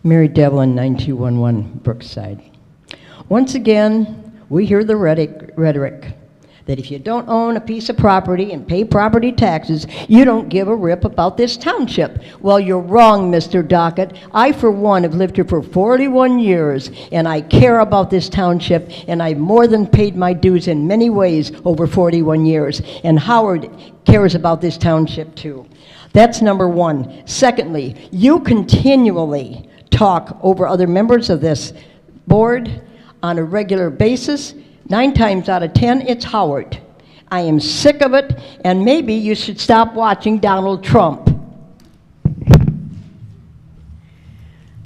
Mary Devlin, 9211 Brookside. Once again, we hear the rhetoric that if you don't own a piece of property and pay property taxes, you don't give a rip about this township. Well, you're wrong, Mr. Dockett. I, for one, have lived here for 41 years, and I care about this township, and I've more than paid my dues in many ways over 41 years. And Howard cares about this township, too. That's number one. Secondly, you continually talk over other members of this board on a regular basis. 9 times out of 10, it's Howard. I am sick of it, and maybe you should stop watching Donald Trump.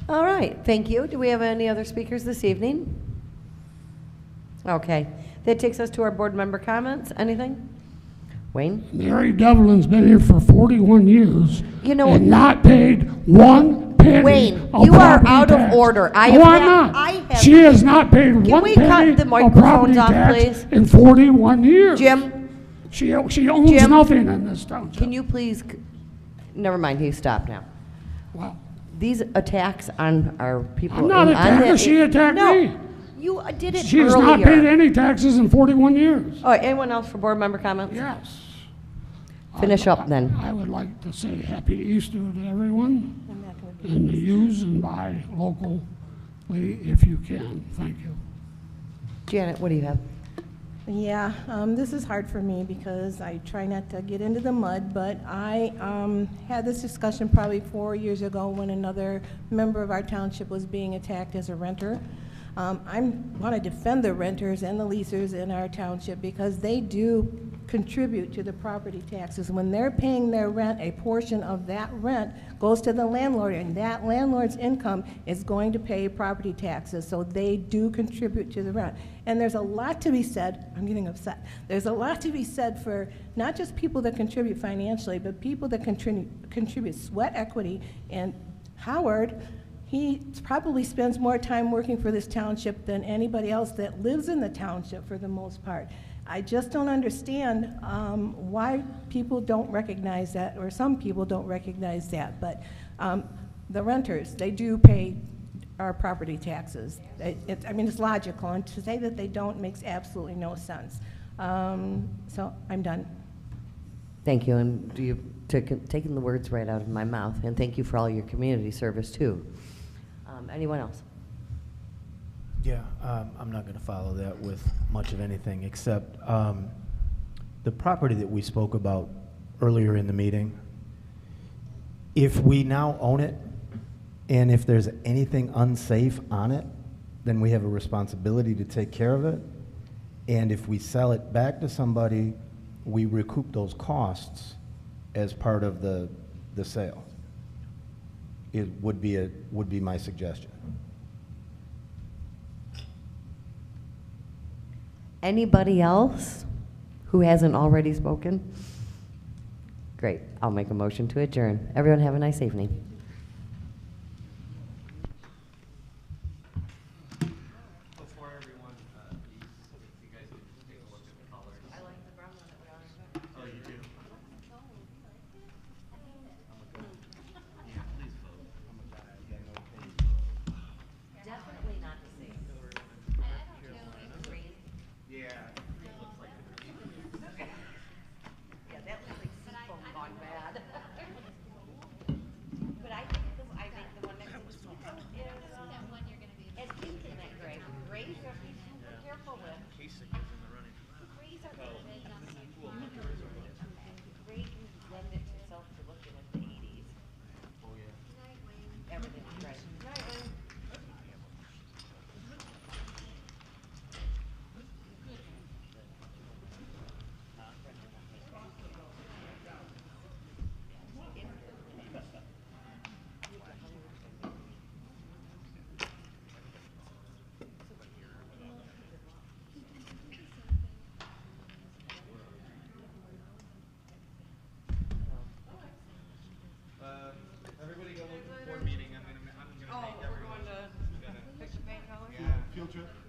All right, thank you. Do we have any other speakers this evening? Okay, that takes us to our board member comments. Anything? Wayne? Mary Devlin's been here for 41 years. You know- and not paid one penny. Wayne, of you are property out of tax. order. I No, have I'm not- not. I have- She has not paid Can one we cut penny the of microphones property off, tax please? in 41 years. Jim? She owns Jim? nothing in this township. Can you please, never mind, he stopped now. Wow. These attacks on our people. I'm not on attacking. the- She attacked No, me. you did it She has earlier. not paid any taxes in 41 years. All right, anyone else for board member comments? Yes. Finish up then. I would like to say Happy Easter to everyone, and use and buy locally if you can. Thank you. Janet, what do you have? Yeah, this is hard for me because I try not to get into the mud, but I had this discussion probably 4 years ago when another member of our township was being attacked as a renter. I want to defend the renters and the leasers in our township because they do contribute to the property taxes. When they're paying their rent, a portion of that rent goes to the landlord, and that landlord's income is going to pay property taxes, so they do contribute to the rent. And there's a lot to be said, I'm getting upset, there's a lot to be said for not just people that contribute financially, but people that contribute sweat equity. And Howard, he probably spends more time working for this township than anybody else that lives in the township for the most part. I just don't understand why people don't recognize that, or some people don't recognize that. But the renters, they do pay our property taxes. I mean, it's logical, and to say that they don't makes absolutely no sense. So I'm done. Thank you, and you've taken the words right out of my mouth, and thank you for all your community service, too. Anyone else? Yeah, I'm not going to follow that with much of anything except the property that we spoke about earlier in the meeting. If we now own it, and if there's anything unsafe on it, then we have a responsibility to take care of it. And if we sell it back to somebody, we recoup those costs as part of the sale. It would be my suggestion. Anybody else who hasn't already spoken? Great, I'll make a motion to adjourn. Everyone have a nice evening. Before everyone leaves, basic is in the running for that. Raise our verbiage on the Ray can lend itself to looking at the 80s. Oh, yeah. Everything's right. Everybody go look at the board meeting. I'm gonna make everyone. Field trip?